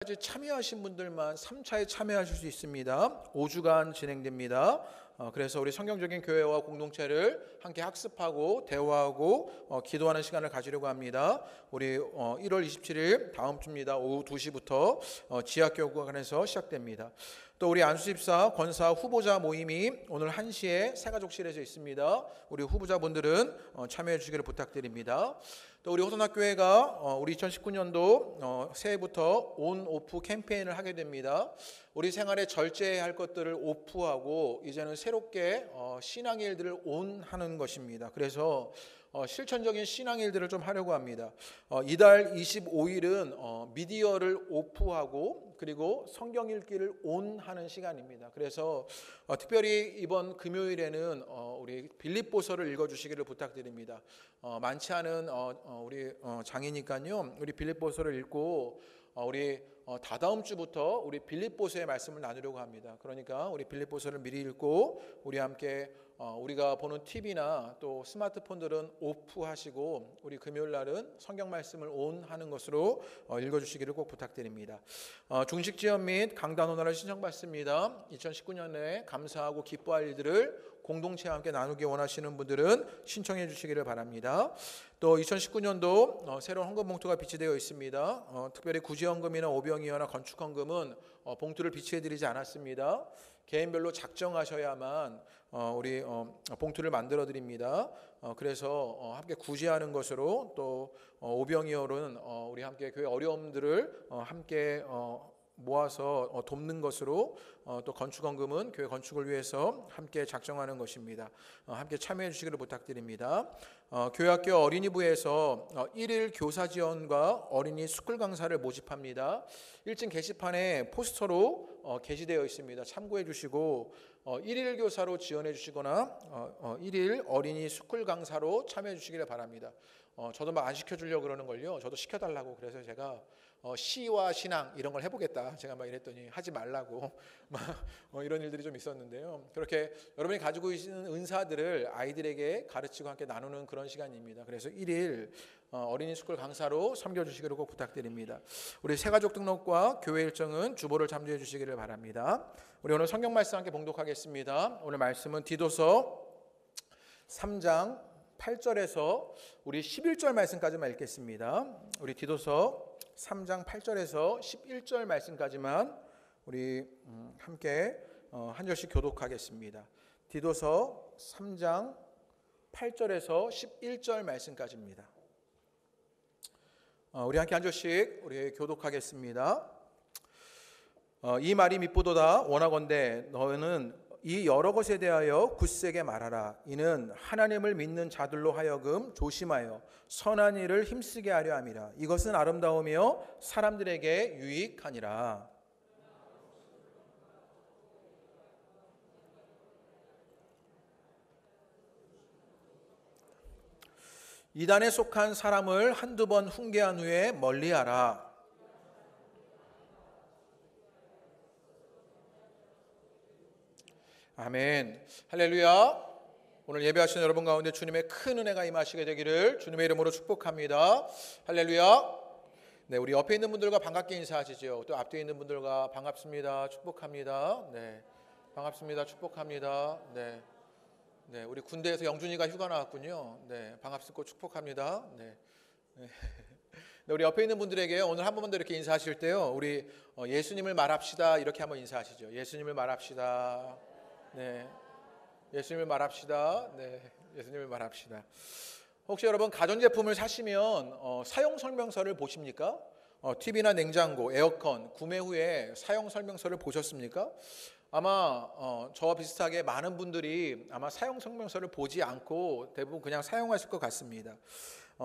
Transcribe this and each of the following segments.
참여하신 분들만 3차에 참여하실 수 있습니다. 5주간 진행됩니다. 그래서 우리 성경적인 교회와 공동체를 함께 학습하고 대화하고 기도하는 시간을 가지려고 합니다. 우리 1월 27일 다음 주입니다. 오후 2시부터 지하교구관에서 시작됩니다. 또 우리 안수집사 권사 후보자 모임이 오늘 1시에 새가족실에서 있습니다. 우리 후보자분들은 참여해 주시기를 부탁드립니다. 또 우리 호선학교회가 우리 2019년도 새해부터 온 오프 캠페인을 하게 됩니다. 우리 생활에 절제해야 할 것들을 오프하고 이제는 새롭게 신앙의 일들을 온하는 것입니다. 그래서 실천적인 신앙의 일들을 좀 하려고 합니다. 이달 25일은 미디어를 오프하고 그리고 성경 읽기를 온하는 시간입니다. 그래서 특별히 이번 금요일에는 우리 빌립보서를 읽어주시기를 부탁드립니다. 많지 않은 우리 장이니까요. 우리 빌립보서를 읽고 우리 다다음 주부터 우리 빌립보서의 말씀을 나누려고 합니다. 그러니까 우리 빌립보서를 미리 읽고 우리 함께 우리가 보는 TV나 또 스마트폰들은 오프하시고 우리 금요일 날은 성경 말씀을 온하는 것으로 읽어주시기를 꼭 부탁드립니다. 중식 지원 및 강단 혼화를 신청받습니다. 2019년에 감사하고 기뻐할 일들을 공동체와 함께 나누기 원하시는 분들은 신청해 주시기를 바랍니다. 또 2019년도 새로운 헌금 봉투가 비치되어 있습니다. 특별히 구제헌금이나 오병이어나 건축헌금은 봉투를 비치해 드리지 않았습니다. 개인별로 작정하셔야만 우리 봉투를 만들어 드립니다. 그래서 함께 구제하는 것으로 또 오병이어는 우리 함께 교회 어려움들을 함께 모아서 돕는 것으로 또 건축헌금은 교회 건축을 위해서 함께 작정하는 것입니다. 함께 참여해 주시기를 부탁드립니다. 교회학교 어린이부에서 1일 교사 지원과 어린이 스쿨 강사를 모집합니다. 1층 게시판에 포스터로 게시되어 있습니다. 참고해 주시고 1일 교사로 지원해 주시거나 1일 어린이 스쿨 강사로 참여해 주시기를 바랍니다. 저도 막 안 시켜주려고 그러는 걸요. 저도 시켜달라고 그래서 제가 시와 신앙 이런 걸 해보겠다 제가 막 이랬더니 하지 말라고 막 이런 일들이 좀 있었는데요. 그렇게 여러분이 가지고 있는 은사들을 아이들에게 가르치고 함께 나누는 그런 시간입니다. 그래서 1일 어린이 스쿨 강사로 섬겨주시기를 꼭 부탁드립니다. 우리 새가족 등록과 교회 일정은 주보를 참조해 주시기를 바랍니다. 우리 오늘 성경 말씀 함께 봉독하겠습니다. 오늘 말씀은 디도서 3장 8절에서 우리 11절 말씀까지만 읽겠습니다. 우리 디도서 3장 8절에서 11절 말씀까지만 우리 함께 한 절씩 교독하겠습니다. 디도서 3장 8절에서 11절 말씀까지입니다. 우리 함께 한 절씩 우리 교독하겠습니다. 이 말이 밉보도다. 원하건대 너는 이 여러 것에 대하여 굳세게 말하라. 이는 하나님을 믿는 자들로 하여금 조심하여 선한 일을 힘쓰게 하려 함이라. 이것은 아름다우며 사람들에게 유익하니라. 이단에 속한 사람을 한두 번 훈계한 후에 멀리하라. 아멘. 할렐루야. 오늘 예배하시는 여러분 가운데 주님의 큰 은혜가 임하시게 되기를 주님의 이름으로 축복합니다. 할렐루야. 네, 우리 옆에 있는 분들과 반갑게 인사하시죠. 또 앞뒤에 있는 분들과 반갑습니다. 축복합니다. 네, 반갑습니다. 축복합니다. 네, 네, 우리 군대에서 영준이가 휴가 나왔군요. 네, 반갑습고 축복합니다. 네. 네. 우리 옆에 있는 분들에게 오늘 한 번만 더 이렇게 인사하실 때요. 우리 예수님을 말합시다. 이렇게 한번 인사하시죠. 예수님을 말합시다. 네, 예수님을 말합시다. 네, 예수님을 말합시다. 혹시 여러분 가전제품을 사시면 사용 설명서를 보십니까? TV나 냉장고, 에어컨 구매 후에 사용 설명서를 보셨습니까? 아마 저와 비슷하게 많은 분들이 아마 사용 설명서를 보지 않고 대부분 그냥 사용하실 것 같습니다.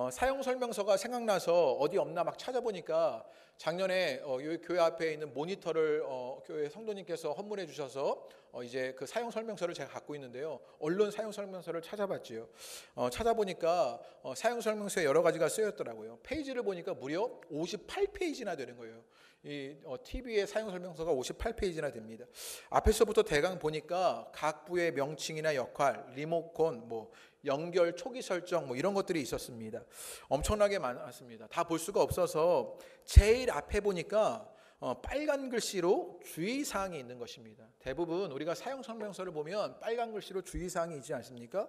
사용 설명서가 생각나서 어디 없나 막 찾아보니까 작년에 여기 교회 앞에 있는 모니터를 교회 성도님께서 헌물해 주셔서 이제 그 사용 설명서를 제가 갖고 있는데요. 얼른 사용 설명서를 찾아봤지요. 찾아보니까 사용 설명서에 여러 가지가 쓰였더라고요. 페이지를 보니까 무려 58페이지나 되는 거예요. 이 TV의 사용 설명서가 58페이지나 됩니다. 앞에서부터 대강 보니까 각 부의 명칭이나 역할, 리모컨, 뭐 연결 초기 설정 뭐 이런 것들이 있었습니다. 엄청나게 많았습니다. 다 볼 수가 없어서 제일 앞에 보니까 빨간 글씨로 주의사항이 있는 것입니다. 대부분 우리가 사용 설명서를 보면 빨간 글씨로 주의사항이 있지 않습니까?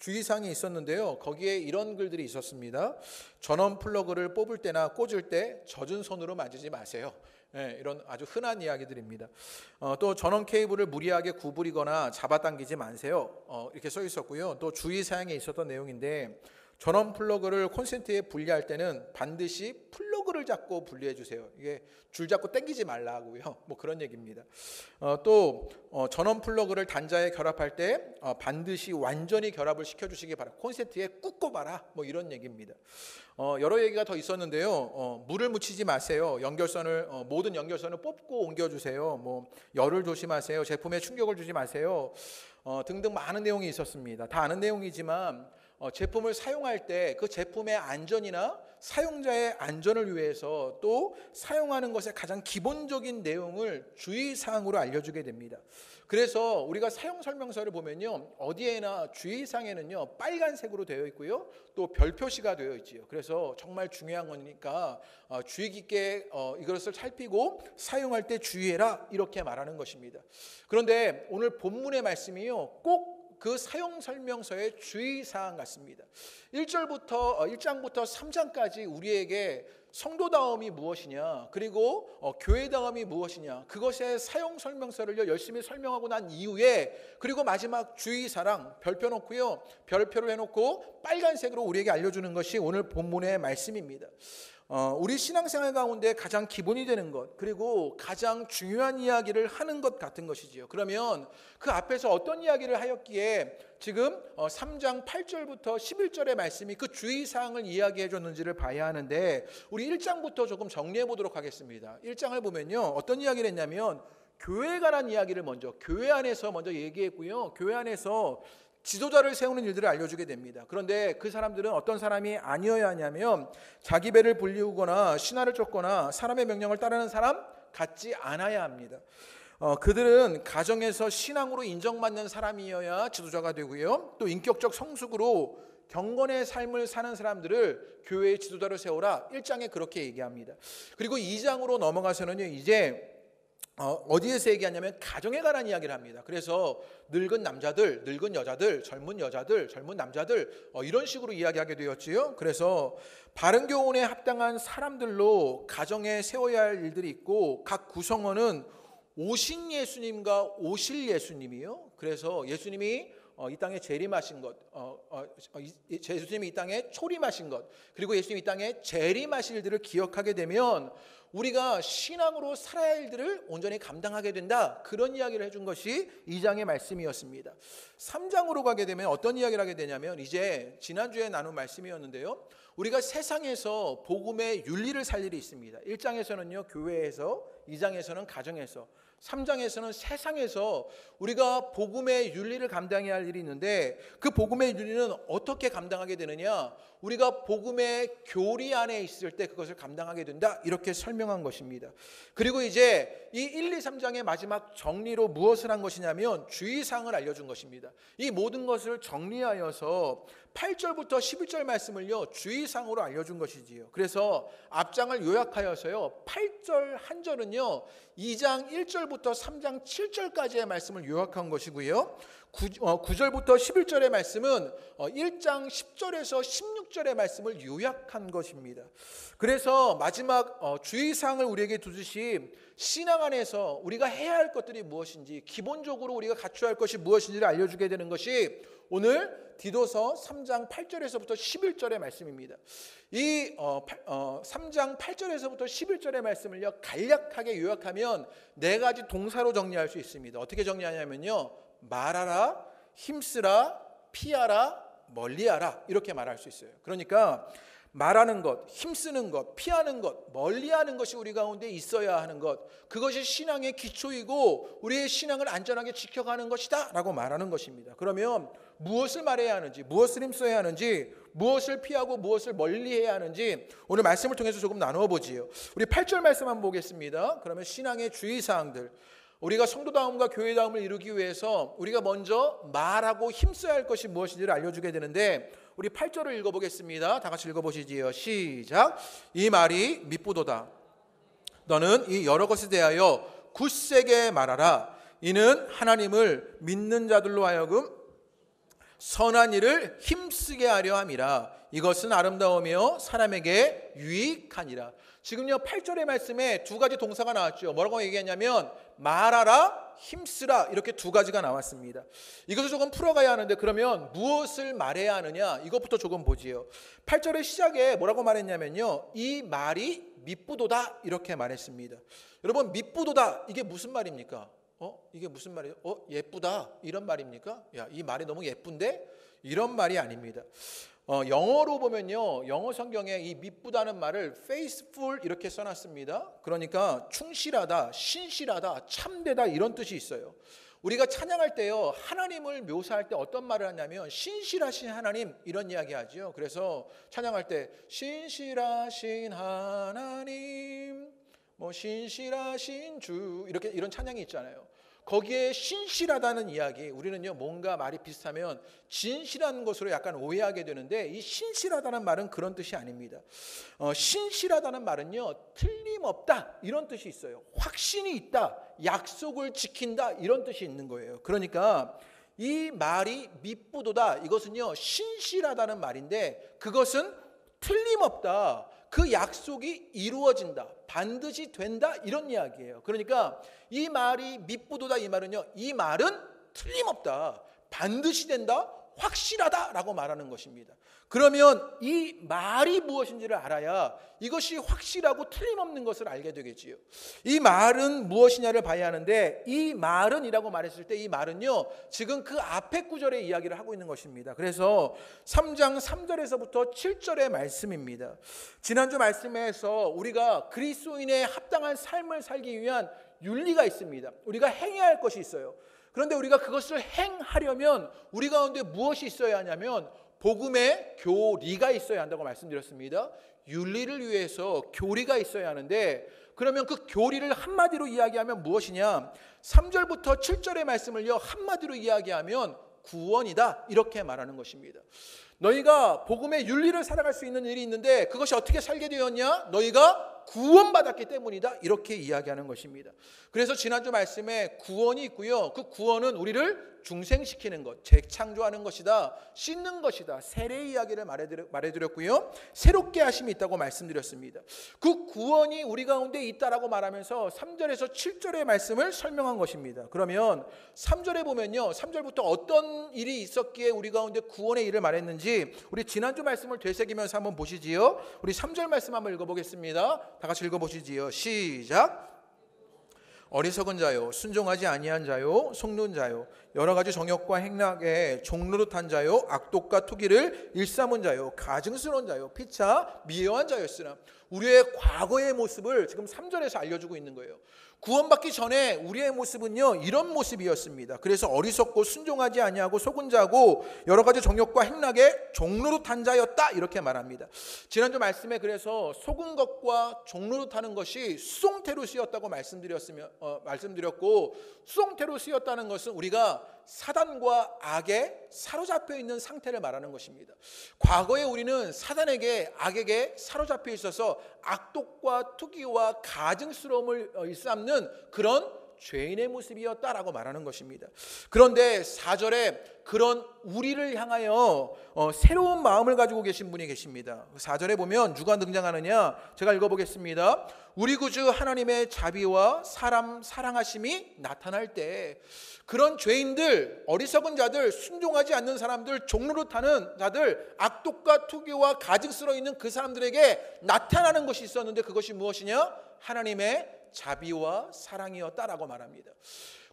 주의사항이 있었는데요. 거기에 이런 글들이 있었습니다. 전원 플러그를 뽑을 때나 꽂을 때 젖은 손으로 만지지 마세요. 이런 아주 흔한 이야기들입니다. 또 전원 케이블을 무리하게 구부리거나 잡아당기지 마세요. 이렇게 써 있었고요. 또 주의사항에 있었던 내용인데 전원 플러그를 콘센트에 분리할 때는 반드시 플러그를 잡고 분리해 주세요. 이게 줄 잡고 당기지 말라고요. 뭐 그런 얘기입니다. 또 전원 플러그를 단자에 결합할 때 반드시 완전히 결합을 시켜주시기 바랍니다. 콘센트에 꽂고 봐라. 뭐 이런 얘기입니다. 여러 얘기가 더 있었는데요. 물을 묻히지 마세요. 모든 연결선을 뽑고 옮겨주세요. 뭐 열을 조심하세요. 제품에 충격을 주지 마세요. 등등 많은 내용이 있었습니다. 다 아는 내용이지만 제품을 사용할 때 그 제품의 안전이나 사용자의 안전을 위해서 또 사용하는 것의 가장 기본적인 내용을 주의사항으로 알려주게 됩니다. 그래서 우리가 사용 설명서를 보면요, 어디에나 주의사항에는요 빨간색으로 되어 있고요, 또 별표시가 되어 있지요. 그래서 정말 중요한 거니까 주의 깊게 이것을 살피고 사용할 때 주의해라, 이렇게 말하는 것입니다. 그런데 오늘 본문의 말씀이요 꼭 그 사용 설명서의 주의사항 같습니다. 1장부터 3장까지 우리에게 성도다움이 무엇이냐, 그리고 교회다움이 무엇이냐, 그것의 사용 설명서를 열심히 설명하고 난 이후에, 그리고 마지막 주의사항 별표 놓고요, 별표를 해놓고 빨간색으로 우리에게 알려주는 것이 오늘 본문의 말씀입니다. 우리 신앙생활 가운데 가장 기본이 되는 것, 그리고 가장 중요한 이야기를 하는 것 같은 것이지요. 그러면 그 앞에서 어떤 이야기를 하였기에 지금 3장 8절부터 11절의 말씀이 그 주의사항을 이야기해 줬는지를 봐야 하는데, 우리 1장부터 조금 정리해 보도록 하겠습니다. 1장을 보면요 어떤 이야기를 했냐면 교회에 관한 이야기를 교회 안에서 먼저 얘기했고요, 교회 안에서 지도자를 세우는 일들을 알려주게 됩니다. 그런데 그 사람들은 어떤 사람이 아니어야 하냐면 자기 배를 불리우거나 신하를 쫓거나 사람의 명령을 따르는 사람 같지 않아야 합니다. 그들은 가정에서 신앙으로 인정받는 사람이어야 지도자가 되고요, 또 인격적 성숙으로 경건의 삶을 사는 사람들을 교회의 지도자로 세우라, 1장에 그렇게 얘기합니다. 그리고 2장으로 넘어가서는요 이제 어디에서 얘기하냐면 가정에 관한 이야기를 합니다. 그래서 늙은 남자들, 늙은 여자들, 젊은 여자들, 젊은 남자들 이런 식으로 이야기하게 되었지요. 그래서 바른 교훈에 합당한 사람들로 가정에 세워야 할 일들이 있고, 각 구성원은 오신 예수님과 오실 예수님이요. 그래서 예수님이 이 땅에 재림하신 것, 예수님이 이 땅에 초림하신 것, 그리고 예수님이 이 땅에 재림하실 일들을 기억하게 되면 우리가 신앙으로 살아야 할 일들을 온전히 감당하게 된다, 그런 이야기를 해준 것이 2장의 말씀이었습니다. 3장으로 가게 되면 어떤 이야기를 하게 되냐면, 이제 지난주에 나눈 말씀이었는데요, 우리가 세상에서 복음의 윤리를 살 일이 있습니다. 1장에서는요 교회에서, 2장에서는 가정에서, 3장에서는 세상에서 우리가 복음의 윤리를 감당해야 할 일이 있는데, 그 복음의 윤리는 어떻게 감당하게 되느냐, 우리가 복음의 교리 안에 있을 때 그것을 감당하게 된다, 이렇게 설명한 것입니다. 그리고 이제 이 1, 2, 3장의 마지막 정리로 무엇을 한 것이냐면 주의사항을 알려준 것입니다. 이 모든 것을 정리하여서 8절부터 11절 말씀을요 주의사항으로 알려준 것이지요. 그래서 앞장을 요약하여서요 8절 한 절은요 2장 1절부터 3장 7절까지의 말씀을 요약한 것이고요, 9절부터 11절의 말씀은 1장 10절에서 16절의 말씀을 요약한 것입니다. 그래서 마지막 주의사항을 우리에게 두듯이 신앙 안에서 우리가 해야 할 것들이 무엇인지, 기본적으로 우리가 갖춰야 할 것이 무엇인지를 알려주게 되는 것이 오늘 디도서 3장 8절에서부터 11절의 말씀입니다. 이 3장 8절에서부터 11절의 말씀을요 간략하게 요약하면 4가지 동사로 정리할 수 있습니다. 어떻게 정리하냐면요, 말하라, 힘쓰라, 피하라, 멀리하라, 이렇게 말할 수 있어요. 그러니까 말하는 것, 힘쓰는 것, 피하는 것, 멀리하는 것이 우리 가운데 있어야 하는 것, 그것이 신앙의 기초이고 우리의 신앙을 안전하게 지켜가는 것이다 라고 말하는 것입니다. 그러면 무엇을 말해야 하는지, 무엇을 힘써야 하는지, 무엇을 피하고 무엇을 멀리해야 하는지 오늘 말씀을 통해서 조금 나누어 보지요. 우리 8절 말씀 한번 보겠습니다. 그러면 신앙의 주의사항들, 우리가 성도다움과 교회다움을 이루기 위해서 우리가 먼저 말하고 힘써야 할 것이 무엇인지를 알려주게 되는데, 우리 8절을 읽어보겠습니다. 다 같이 읽어보시지요. 시작. 이 말이 미쁘도다. 너는 이 여러 것에 대하여 굳세게 말하라. 이는 하나님을 믿는 자들로 하여금 선한 일을 힘쓰게 하려 함이라. 이것은 아름다우며 사람에게 유익하니라. 지금요 8절의 말씀에 두 가지 동사가 나왔죠. 뭐라고 얘기했냐면 말하라, 힘쓰라, 이렇게 두 가지가 나왔습니다. 이것을 조금 풀어가야 하는데, 그러면 무엇을 말해야 하느냐, 이것부터 조금 보지요. 8절의 시작에 뭐라고 말했냐면요, 이 말이 미쁘도다, 이렇게 말했습니다. 여러분, 미쁘도다, 이게 무슨 말입니까? 이게 무슨 말이에요? 예쁘다, 이런 말입니까? 야, 이 말이 너무 예쁜데? 이런 말이 아닙니다. 영어로 보면요, 영어 성경에 이 미쁘다는 말을 faithful 이렇게 써놨습니다. 그러니까 충실하다, 신실하다, 참되다, 이런 뜻이 있어요. 우리가 찬양할 때요, 하나님을 묘사할 때 어떤 말을 하냐면 신실하신 하나님, 이런 이야기 하죠. 그래서 찬양할 때 신실하신 하나님, 뭐 신실하신 주, 이렇게 이런 찬양이 있잖아요. 거기에 신실하다는 이야기, 우리는요 뭔가 말이 비슷하면 진실한 것으로 약간 오해하게 되는데, 이 신실하다는 말은 그런 뜻이 아닙니다. 신실하다는 말은요 틀림없다, 이런 뜻이 있어요. 확신이 있다, 약속을 지킨다, 이런 뜻이 있는 거예요. 그러니까 이 말이 미쁘도다, 이것은요 신실하다는 말인데, 그것은 틀림없다, 그 약속이 이루어진다, 반드시 된다, 이런 이야기예요. 그러니까 이 말이 미쁘도다, 이 말은요, 이 말은 틀림없다, 반드시 된다, 확실하다라고 말하는 것입니다. 그러면 이 말이 무엇인지를 알아야 이것이 확실하고 틀림없는 것을 알게 되겠지요. 이 말은 무엇이냐를 봐야 하는데, 이 말은 이라고 말했을 때 이 말은요 지금 그 앞에 구절의 이야기를 하고 있는 것입니다. 그래서 3장 3절에서부터 7절의 말씀입니다. 지난주 말씀에서 우리가 그리스도인의 합당한 삶을 살기 위한 윤리가 있습니다. 우리가 행해야 할 것이 있어요. 그런데 우리가 그것을 행하려면 우리 가운데 무엇이 있어야 하냐면 복음의 교리가 있어야 한다고 말씀드렸습니다. 윤리를 위해서 교리가 있어야 하는데, 그러면 그 교리를 한마디로 이야기하면 무엇이냐? 3절부터 7절의 말씀을요 한마디로 이야기하면 구원이다, 이렇게 말하는 것입니다. 너희가 복음의 윤리를 살아갈 수 있는 일이 있는데 그것이 어떻게 살게 되었냐? 너희가 구원받았기 때문이다, 이렇게 이야기하는 것입니다. 그래서 지난주 말씀에 구원이 있고요, 그 구원은 우리를 중생시키는 것, 재창조하는 것이다, 씻는 것이다, 세례 이야기를 말해드렸고요, 새롭게 하심이 있다고 말씀드렸습니다. 그 구원이 우리 가운데 있다라고 말하면서 3절에서 7절의 말씀을 설명한 것입니다. 그러면 3절에 보면요, 3절부터 어떤 일이 있었기에 우리 가운데 구원의 일을 말했는지 우리 지난주 말씀을 되새기면서 한번 보시지요. 우리 3절 말씀 한번 읽어보겠습니다. 다 같이 읽어보시지요. 시작. 어리석은 자요, 순종하지 아니한 자요, 속는 자요, 여러 가지 정욕과 행락에 종노릇한 자요, 악독과 투기를 일삼은 자요, 가증스러운 자요, 피차 미워한 자였으나. 우리의 과거의 모습을 지금 3절에서 알려주고 있는 거예요. 구원받기 전에 우리의 모습은요 이런 모습이었습니다. 그래서 어리석고 순종하지 아니하고 속은 자고 여러 가지 정욕과 행락에 종노릇한 자였다, 이렇게 말합니다. 지난주 말씀에 그래서 속은 것과 종노릇하는 것이 수송태로 쓰였다고 말씀드렸고, 수송태로 쓰였다는 것은 우리가 사단과 악에 사로잡혀 있는 상태를 말하는 것입니다. 과거에 우리는 사단에게, 악에게 사로잡혀 있어서 악독과 투기와 가증스러움을 일삼는 그런 죄인의 모습이었다라고 말하는 것입니다. 그런데 4절에 그런 우리를 향하여 새로운 마음을 가지고 계신 분이 계십니다. 4절에 보면 누가 등장하느냐, 제가 읽어보겠습니다. 우리 구주 하나님의 자비와 사람 사랑하심이 나타날 때, 그런 죄인들, 어리석은 자들, 순종하지 않는 사람들, 종노릇하는 자들, 악독과 투기와 가증스러워 있는 그 사람들에게 나타나는 것이 있었는데, 그것이 무엇이냐? 하나님의 자비와 사랑이었다라고 말합니다.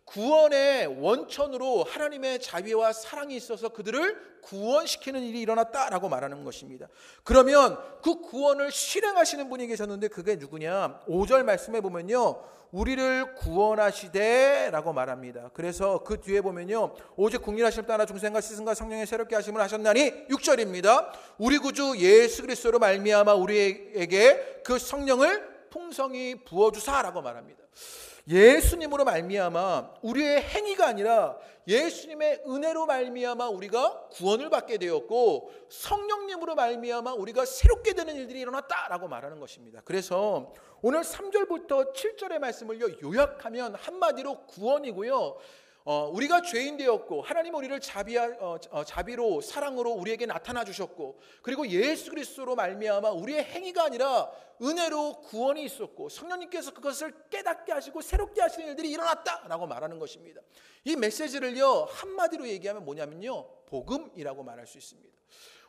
구원의 원천으로 하나님의 자비와 사랑이 있어서 그들을 구원시키는 일이 일어났다라고 말하는 것입니다. 그러면 그 구원을 실행하시는 분이 계셨는데 그게 누구냐? 5절 말씀에 보면요, 우리를 구원하시되 라고 말합니다. 그래서 그 뒤에 보면요, 오직 국률하심 따라 중생과 시승과 성령의 새롭게 하심을 하셨나니, 6절입니다. 우리 구주 예수 그리스도로 말미암아 우리에게 그 성령을 풍성히 부어주사라고 말합니다. 예수님으로 말미암아 우리의 행위가 아니라 예수님의 은혜로 말미암아 우리가 구원을 받게 되었고 성령님으로 말미암아 우리가 새롭게 되는 일들이 일어났다라고 말하는 것입니다. 그래서 오늘 3절부터 7절의 말씀을 요약하면 한마디로 구원이고요. 우리가 죄인 되었고 하나님 우리를 자비로 사랑으로 우리에게 나타나 주셨고 그리고 예수 그리스도로 말미암아 우리의 행위가 아니라 은혜로 구원이 있었고 성령님께서 그것을 깨닫게 하시고 새롭게 하시는 일들이 일어났다라고 말하는 것입니다. 이 메시지를요 한마디로 얘기하면 뭐냐면요 복음이라고 말할 수 있습니다.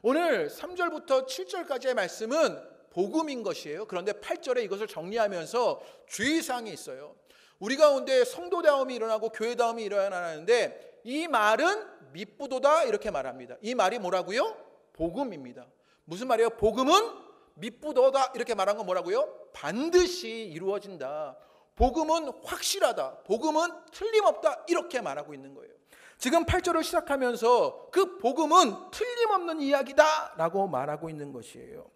오늘 3절부터 7절까지의 말씀은 복음인 것이에요. 그런데 8절에 이것을 정리하면서 주의사항이 있어요. 우리 가운데 성도다움이 일어나고 교회다움이 일어나는데 이 말은 미쁘도다 이렇게 말합니다. 이 말이 뭐라고요? 복음입니다. 무슨 말이에요? 복음은 미쁘도다 이렇게 말한 건 뭐라고요? 반드시 이루어진다. 복음은 확실하다. 복음은 틀림없다 이렇게 말하고 있는 거예요. 지금 8절을 시작하면서 그 복음은 틀림없는 이야기다 라고 말하고 있는 것이에요.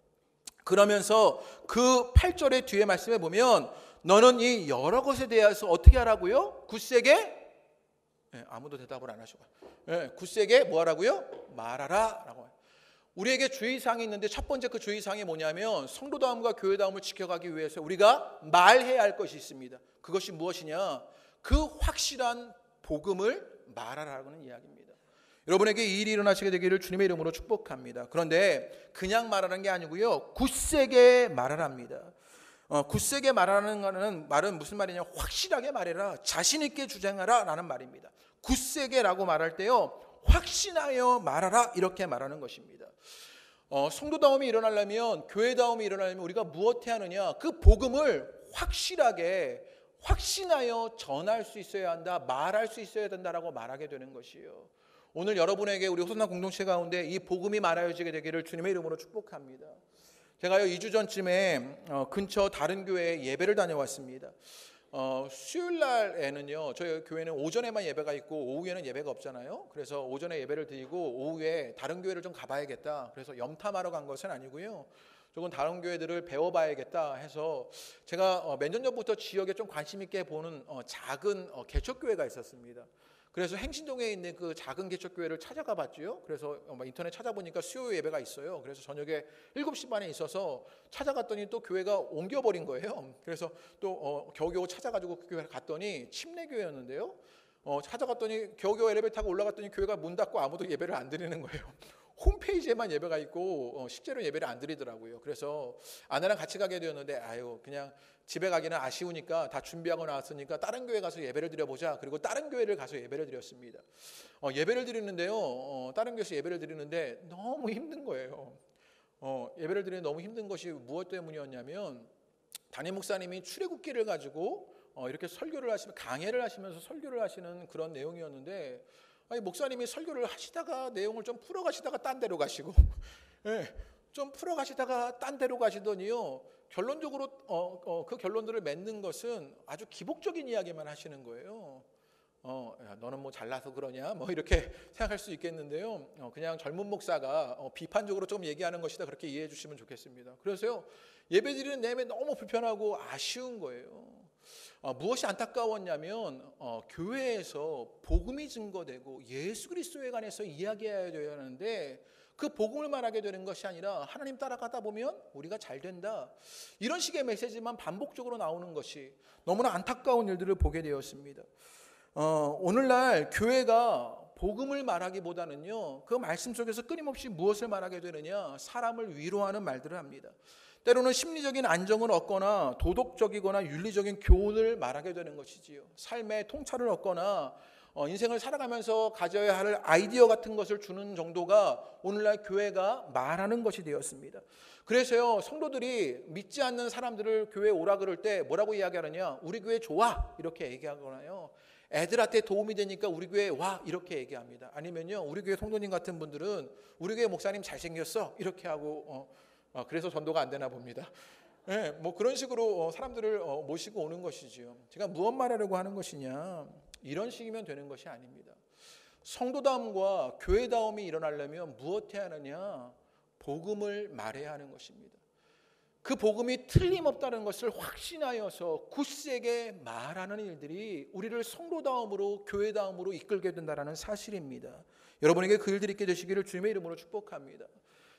그러면서 그 8절의 뒤에 말씀해 보면 너는 이 여러 것에 대해서 어떻게 하라고요? 굳세게 아무도 대답을 안 하시고 굳세게 뭐 하라고요? 말하라 라고. 우리에게 주의사항이 있는데 첫 번째 그 주의사항이 뭐냐면 성도다움과 교회다움을 지켜가기 위해서 우리가 말해야 할 것이 있습니다. 그것이 무엇이냐? 그 확실한 복음을 말하라는 이야기입니다. 여러분에게 이 일이 일어나시게 되기를 주님의 이름으로 축복합니다. 그런데 그냥 말하는 게 아니고요 굳세게 말하랍니다. 굳세게 말하는 말은 무슨 말이냐? 확실하게 말해라, 자신 있게 주장하라 라는 말입니다. 굳세게라고 말할 때요 확신하여 말하라 이렇게 말하는 것입니다. 성도다움이 일어나려면 교회다움이 일어나려면 우리가 무엇해야 하느냐? 그 복음을 확실하게 확신하여 전할 수 있어야 한다, 말할 수 있어야 된다라고 말하게 되는 것이에요. 오늘 여러분에게 우리 호소나 공동체 가운데 이 복음이 말하여지게 되기를 주님의 이름으로 축복합니다. 제가요 2주 전쯤에 근처 다른 교회에 예배를 다녀왔습니다. 수요일 날에는요 저희 교회는 오전에만 예배가 있고 오후에는 예배가 없잖아요. 그래서 오전에 예배를 드리고 오후에 다른 교회를 좀 가봐야겠다. 그래서 염탐하러 간 것은 아니고요. 조금 다른 교회들을 배워봐야겠다 해서 제가 몇 년 전부터 지역에 좀 관심 있게 보는 작은 개척교회가 있었습니다. 그래서 행신동에 있는 그 작은 개척교회를 찾아가 봤죠. 그래서 인터넷 찾아보니까 수요 예배가 있어요. 그래서 저녁에 7시 반에 있어서 찾아갔더니 또 교회가 옮겨버린 거예요. 그래서 또 겨우겨우 찾아가지고 그 교회를 갔더니 침례교회였는데요. 찾아갔더니 겨우겨우 엘리베이터 타고 올라갔더니 교회가 문 닫고 아무도 예배를 안 드리는 거예요. 홈페이지에만 예배가 있고 실제로 예배를 안 드리더라고요. 그래서 아내랑 같이 가게 되었는데 그냥 집에 가기는 아쉬우니까 다 준비하고 나왔으니까 다른 교회 가서 예배를 드려보자. 그리고 다른 교회를 가서 예배를 드렸습니다. 예배를 드리는데요. 다른 교회에서 예배를 드리는데 너무 힘든 거예요. 예배를 드리는 너무 힘든 것이 무엇 때문이었냐면 담임 목사님이 출애굽기를 가지고 이렇게 설교를 하시면 강해를 하시면서 설교를 하시는 그런 내용이었는데 목사님이 설교를 하시다가 내용을 좀 풀어가시다가 딴 데로 가시고 좀 풀어가시다가 딴 데로 가시더니요 결론적으로 그 결론들을 맺는 것은 아주 기복적인 이야기만 하시는 거예요. 야, 너는 뭐 잘나서 그러냐 뭐 이렇게 생각할 수 있겠는데요. 그냥 젊은 목사가 비판적으로 좀 얘기하는 것이다 그렇게 이해해 주시면 좋겠습니다. 그래서요 예배 드리는 내내 너무 불편하고 아쉬운 거예요. 무엇이 안타까웠냐면 교회에서 복음이 증거되고 예수 그리스도에 관해서 이야기해야 되어야 하는데 그 복음을 말하게 되는 것이 아니라 하나님 따라가다 보면 우리가 잘 된다 이런 식의 메시지만 반복적으로 나오는 것이 너무나 안타까운 일들을 보게 되었습니다. 오늘날 교회가 복음을 말하기보다는요 그 말씀 속에서 끊임없이 무엇을 말하게 되느냐? 사람을 위로하는 말들을 합니다. 때로는 심리적인 안정을 얻거나 도덕적이거나 윤리적인 교훈을 말하게 되는 것이지요. 삶의 통찰을 얻거나 인생을 살아가면서 가져야 할 아이디어 같은 것을 주는 정도가 오늘날 교회가 말하는 것이 되었습니다. 그래서요 성도들이 믿지 않는 사람들을 교회에 오라 그럴 때 뭐라고 이야기하느냐? 우리 교회 좋아 이렇게 얘기하거나요. 애들한테 도움이 되니까 우리 교회에 와 이렇게 얘기합니다. 아니면요 우리 교회 성도님 같은 분들은 우리 교회 목사님 잘생겼어 이렇게 하고 그래서 전도가 안 되나 봅니다. 뭐 그런 식으로 사람들을 모시고 오는 것이지요. 제가 무엇 말하려고 하는 것이냐? 이런 식이면 되는 것이 아닙니다. 성도다움과 교회다움이 일어나려면 무엇 해야 하느냐? 복음을 말해야 하는 것입니다. 그 복음이 틀림없다는 것을 확신하여서 굳세게 말하는 일들이 우리를 성도다움으로 교회다움으로 이끌게 된다는 사실입니다. 여러분에게 그 일들이 있게 되시기를 주님의 이름으로 축복합니다.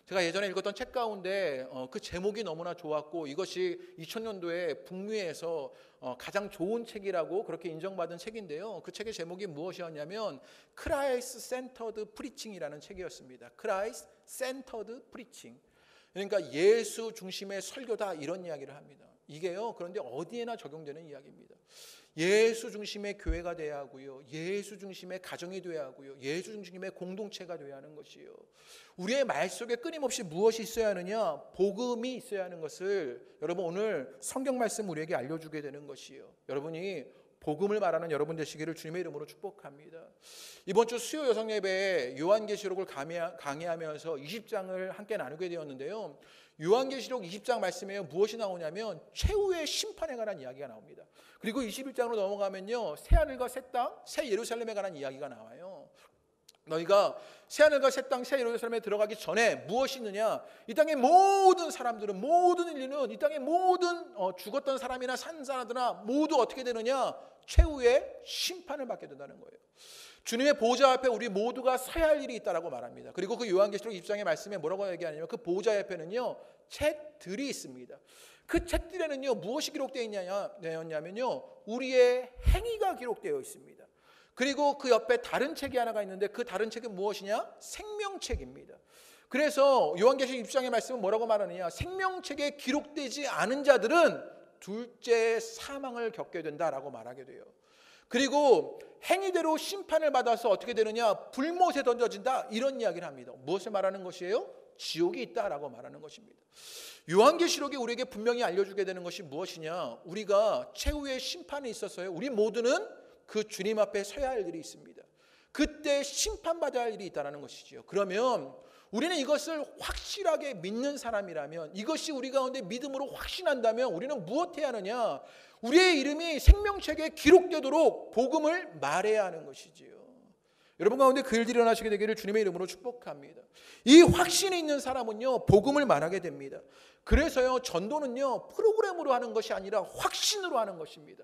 제가 예전에 읽었던 책 가운데 그 제목이 너무나 좋았고 이것이 2000년도에 북미에서 가장 좋은 책이라고 그렇게 인정받은 책인데요. 그 책의 제목이 무엇이었냐면 크라이스트 센터드 프리칭이라는 책이었습니다. 크라이스트 센터드 프리칭. 그러니까 예수 중심의 설교다 이런 이야기를 합니다. 이게요. 그런데 어디에나 적용되는 이야기입니다. 예수 중심의 교회가 돼야 하고요. 예수 중심의 가정이 돼야 하고요. 예수 중심의 공동체가 돼야 하는 것이요. 우리의 말 속에 끊임없이 무엇이 있어야 하느냐? 복음이 있어야 하는 것을 여러분 오늘 성경 말씀 우리에게 알려주게 되는 것이요. 여러분이 복음을 말하는 여러분 되시기를 주님의 이름으로 축복합니다. 이번 주 수요 여성 예배에 요한계시록을 강의하면서 20장을 함께 나누게 되었는데요. 요한계시록 20장 말씀에 무엇이 나오냐면 최후의 심판에 관한 이야기가 나옵니다. 그리고 21장으로 넘어가면요. 새하늘과 새 땅, 새 예루살렘에 관한 이야기가 나와요. 너희가 새하늘과 새 땅, 새 예루살렘에 들어가기 전에 무엇이 있느냐? 이 땅의 모든 사람들은, 모든 인류는, 이 땅의 모든 죽었던 사람이나 산 사람들이나 모두 어떻게 되느냐? 최후의 심판을 받게 된다는 거예요. 주님의 보좌 앞에 우리 모두가 서야 할 일이 있다라고 말합니다. 그리고 그 요한계시록 20장의 말씀에 뭐라고 얘기하냐면 그 보좌 옆에는요 책들이 있습니다. 그 책들에는요 무엇이 기록되어 있냐면요 우리의 행위가 기록되어 있습니다. 그리고 그 옆에 다른 책이 하나가 있는데 그 다른 책은 무엇이냐? 생명책입니다. 그래서 요한계시록 20장의 말씀은 뭐라고 말하느냐? 생명책에 기록되지 않은 자들은 둘째 사망을 겪게 된다라고 말하게 돼요. 그리고 행위대로 심판을 받아서 어떻게 되느냐? 불못에 던져진다 이런 이야기를 합니다. 무엇을 말하는 것이에요? 지옥이 있다라고 말하는 것입니다. 요한계시록이 우리에게 분명히 알려주게 되는 것이 무엇이냐? 우리가 최후의 심판이 있어서요 우리 모두는 그 주님 앞에 서야 할 일이 있습니다. 그때 심판받아야 할 일이 있다는 것이지요. 그러면 우리는 이것을 확실하게 믿는 사람이라면, 이것이 우리 가운데 믿음으로 확신한다면 우리는 무엇해야 하느냐? 우리의 이름이 생명책에 기록되도록 복음을 말해야 하는 것이지요. 여러분 가운데 그 일들이 일어나시게 되기를 주님의 이름으로 축복합니다. 이 확신이 있는 사람은요 복음을 말하게 됩니다. 그래서요 전도는요 프로그램으로 하는 것이 아니라 확신으로 하는 것입니다.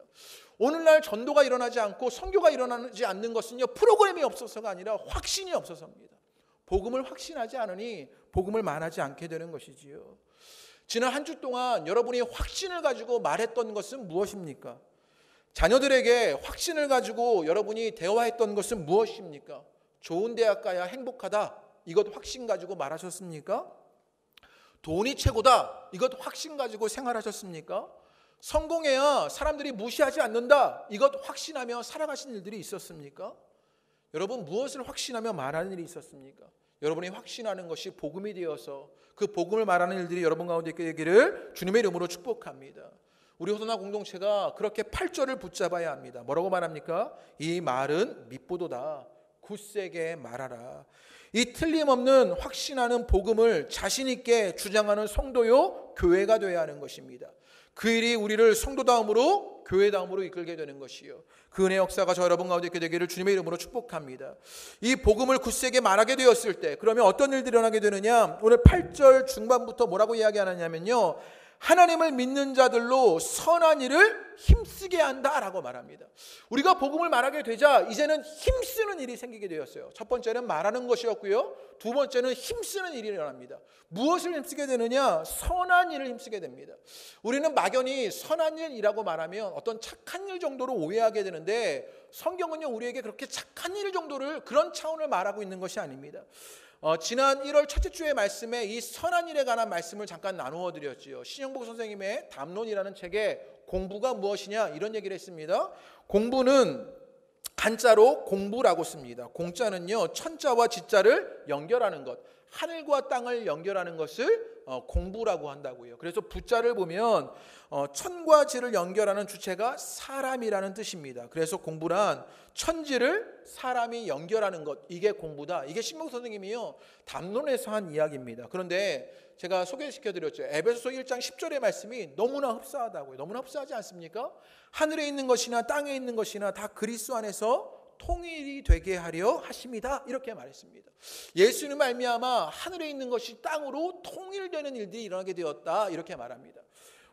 오늘날 전도가 일어나지 않고 선교가 일어나지 않는 것은요 프로그램이 없어서가 아니라 확신이 없어서입니다. 복음을 확신하지 않으니 복음을 말하지 않게 되는 것이지요. 지난 한 주 동안 여러분이 확신을 가지고 말했던 것은 무엇입니까? 자녀들에게 확신을 가지고 여러분이 대화했던 것은 무엇입니까? 좋은 대학 가야 행복하다. 이것 확신 가지고 말하셨습니까? 돈이 최고다. 이것 확신 가지고 생활하셨습니까? 성공해야 사람들이 무시하지 않는다. 이것 확신하며 살아가신 일들이 있었습니까? 여러분 무엇을 확신하며 말하는 일이 있었습니까? 여러분이 확신하는 것이 복음이 되어서 그 복음을 말하는 일들이 여러분 가운데 있게 되기를 주님의 이름으로 축복합니다. 우리 호소나 공동체가 그렇게 8절을 붙잡아야 합니다. 뭐라고 말합니까? 이 말은 mit보도다. 굳세게 말하라. 이 틀림없는 확신하는 복음을 자신 있게 주장하는 성도요 교회가 되어야 하는 것입니다. 그 일이 우리를 성도다움으로 교회다움으로 이끌게 되는 것이요. 그 은혜 역사가 저 여러분 가운데 있게 되기를 주님의 이름으로 축복합니다. 이 복음을 굳세게 말하게 되었을 때 그러면 어떤 일들이 일어나게 되느냐? 오늘 8절 중반부터 뭐라고 이야기하느냐면요. 하나님을 믿는 자들로 선한 일을 힘쓰게 한다라고 말합니다. 우리가 복음을 말하게 되자 이제는 힘쓰는 일이 생기게 되었어요. 첫 번째는 말하는 것이었고요. 두 번째는 힘쓰는 일이 일어납니다. 무엇을 힘쓰게 되느냐? 선한 일을 힘쓰게 됩니다. 우리는 막연히 선한 일이라고 말하면 어떤 착한 일 정도로 오해하게 되는데 성경은요 우리에게 그렇게 착한 일 정도를 그런 차원을 말하고 있는 것이 아닙니다. 지난 1월 첫째 주의 말씀에 이 선한 일에 관한 말씀을 잠깐 나누어 드렸지요. 신영복 선생님의 담론이라는 책에 공부가 무엇이냐 이런 얘기를 했습니다. 공부는 한자로 공부라고 씁니다. 공자는요 천자와 지자를 연결하는 것, 하늘과 땅을 연결하는 것을 공부라고 한다고요. 그래서 부자를 보면 천과 지를 연결하는 주체가 사람이라는 뜻입니다. 그래서 공부란 천지를 사람이 연결하는 것, 이게 공부다. 이게 신봉 선생님이요 담론에서 한 이야기입니다. 그런데 제가 소개시켜드렸죠. 에베소서 1장 10절의 말씀이 너무나 흡사하다고요. 너무나 흡사하지 않습니까? 하늘에 있는 것이나 땅에 있는 것이나 다 그리스도 안에서 통일이 되게 하려 하십니다. 이렇게 말했습니다. 예수님 말미암아 하늘에 있는 것이 땅으로 통일되는 일들이 일어나게 되었다. 이렇게 말합니다.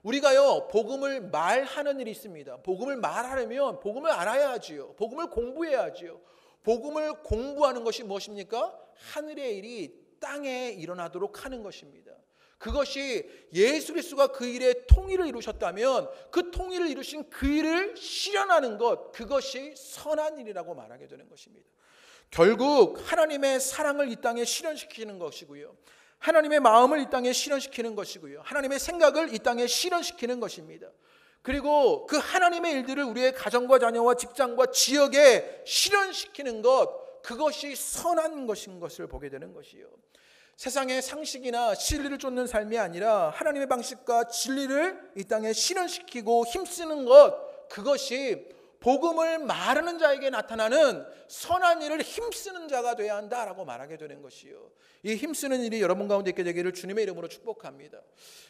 우리가요, 복음을 말하는 일이 있습니다. 복음을 말하려면 복음을 알아야 하지요. 복음을 공부해야 하지요. 복음을 공부하는 것이 무엇입니까? 하늘의 일이 땅에 일어나도록 하는 것입니다. 그것이 예수 그리스도가 그 일에 통일을 이루셨다면 그 통일을 이루신 그 일을 실현하는 것, 그것이 선한 일이라고 말하게 되는 것입니다. 결국 하나님의 사랑을 이 땅에 실현시키는 것이고요, 하나님의 마음을 이 땅에 실현시키는 것이고요, 하나님의 생각을 이 땅에 실현시키는 것입니다. 그리고 그 하나님의 일들을 우리의 가정과 자녀와 직장과 지역에 실현시키는 것, 그것이 선한 것인 것을 보게 되는 것이요, 세상의 상식이나 진리를 쫓는 삶이 아니라 하나님의 방식과 진리를 이 땅에 실현시키고 힘쓰는 것, 그것이 복음을 말하는 자에게 나타나는 선한 일을 힘쓰는 자가 되어야 한다라고 말하게 되는 것이요, 이 힘쓰는 일이 여러분 가운데 있게 되기를 주님의 이름으로 축복합니다.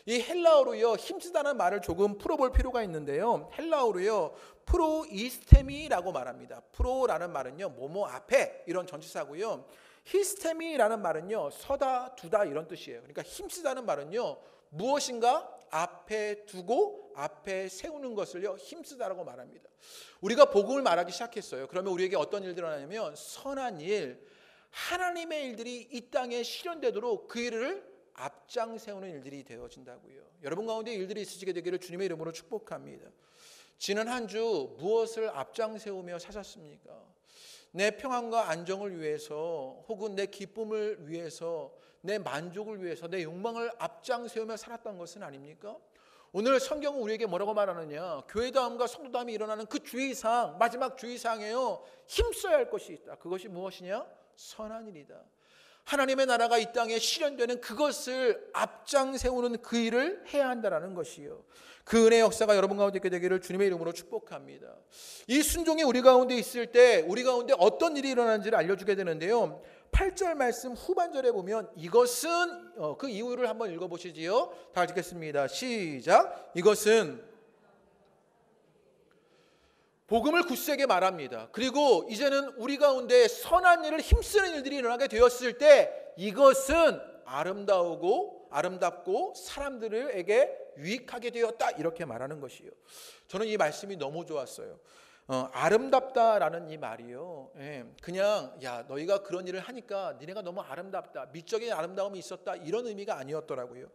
이 헬라어로요, 힘쓰다는 말을 조금 풀어볼 필요가 있는데요, 헬라어로요 프로이스테미라고 말합니다. 프로라는 말은요 뭐뭐 앞에 이런 전치사고요, 히스테미라는 말은요 서다 두다 이런 뜻이에요. 그러니까 힘쓰다는 말은요 무엇인가 앞에 두고 앞에 세우는 것을요 힘쓰다라고 말합니다. 우리가 복음을 말하기 시작했어요. 그러면 우리에게 어떤 일들이 일어나냐면 선한 일, 하나님의 일들이 이 땅에 실현되도록 그 일을 앞장 세우는 일들이 되어진다고요. 여러분 가운데 일들이 있으시게 되기를 주님의 이름으로 축복합니다. 지난 한 주 무엇을 앞장 세우며 사셨습니까? 내 평안과 안정을 위해서, 혹은 내 기쁨을 위해서, 내 만족을 위해서, 내 욕망을 앞장 세우며 살았던 것은 아닙니까? 오늘 성경은 우리에게 뭐라고 말하느냐, 교회다움과 성도다움이 일어나는 그 주의사항, 마지막 주의사항에요 힘써야 할 것이 있다. 그것이 무엇이냐? 선한 일이다. 하나님의 나라가 이 땅에 실현되는 그것을 앞장 세우는 그 일을 해야 한다는 것이요, 그 은혜의 역사가 여러분 가운데 있게 되기를 주님의 이름으로 축복합니다. 이 순종이 우리 가운데 있을 때 우리 가운데 어떤 일이 일어나는지를 알려주게 되는데요, 8절 말씀 후반절에 보면 이것은, 그 이유를 한번 읽어보시지요. 다 같이 읽겠습니다. 시작. 이것은 복음을 굳세게 말합니다. 그리고 이제는 우리 가운데 선한 일을 힘쓰는 일들이 일어나게 되었을 때 이것은 아름답고 사람들에게 유익하게 되었다, 이렇게 말하는 것이요. 저는 이 말씀이 너무 좋았어요. 아름답다라는 이 말이요, 그냥 야 너희가 그런 일을 하니까 니네가 너무 아름답다, 미적인 아름다움이 있었다, 이런 의미가 아니었더라고요.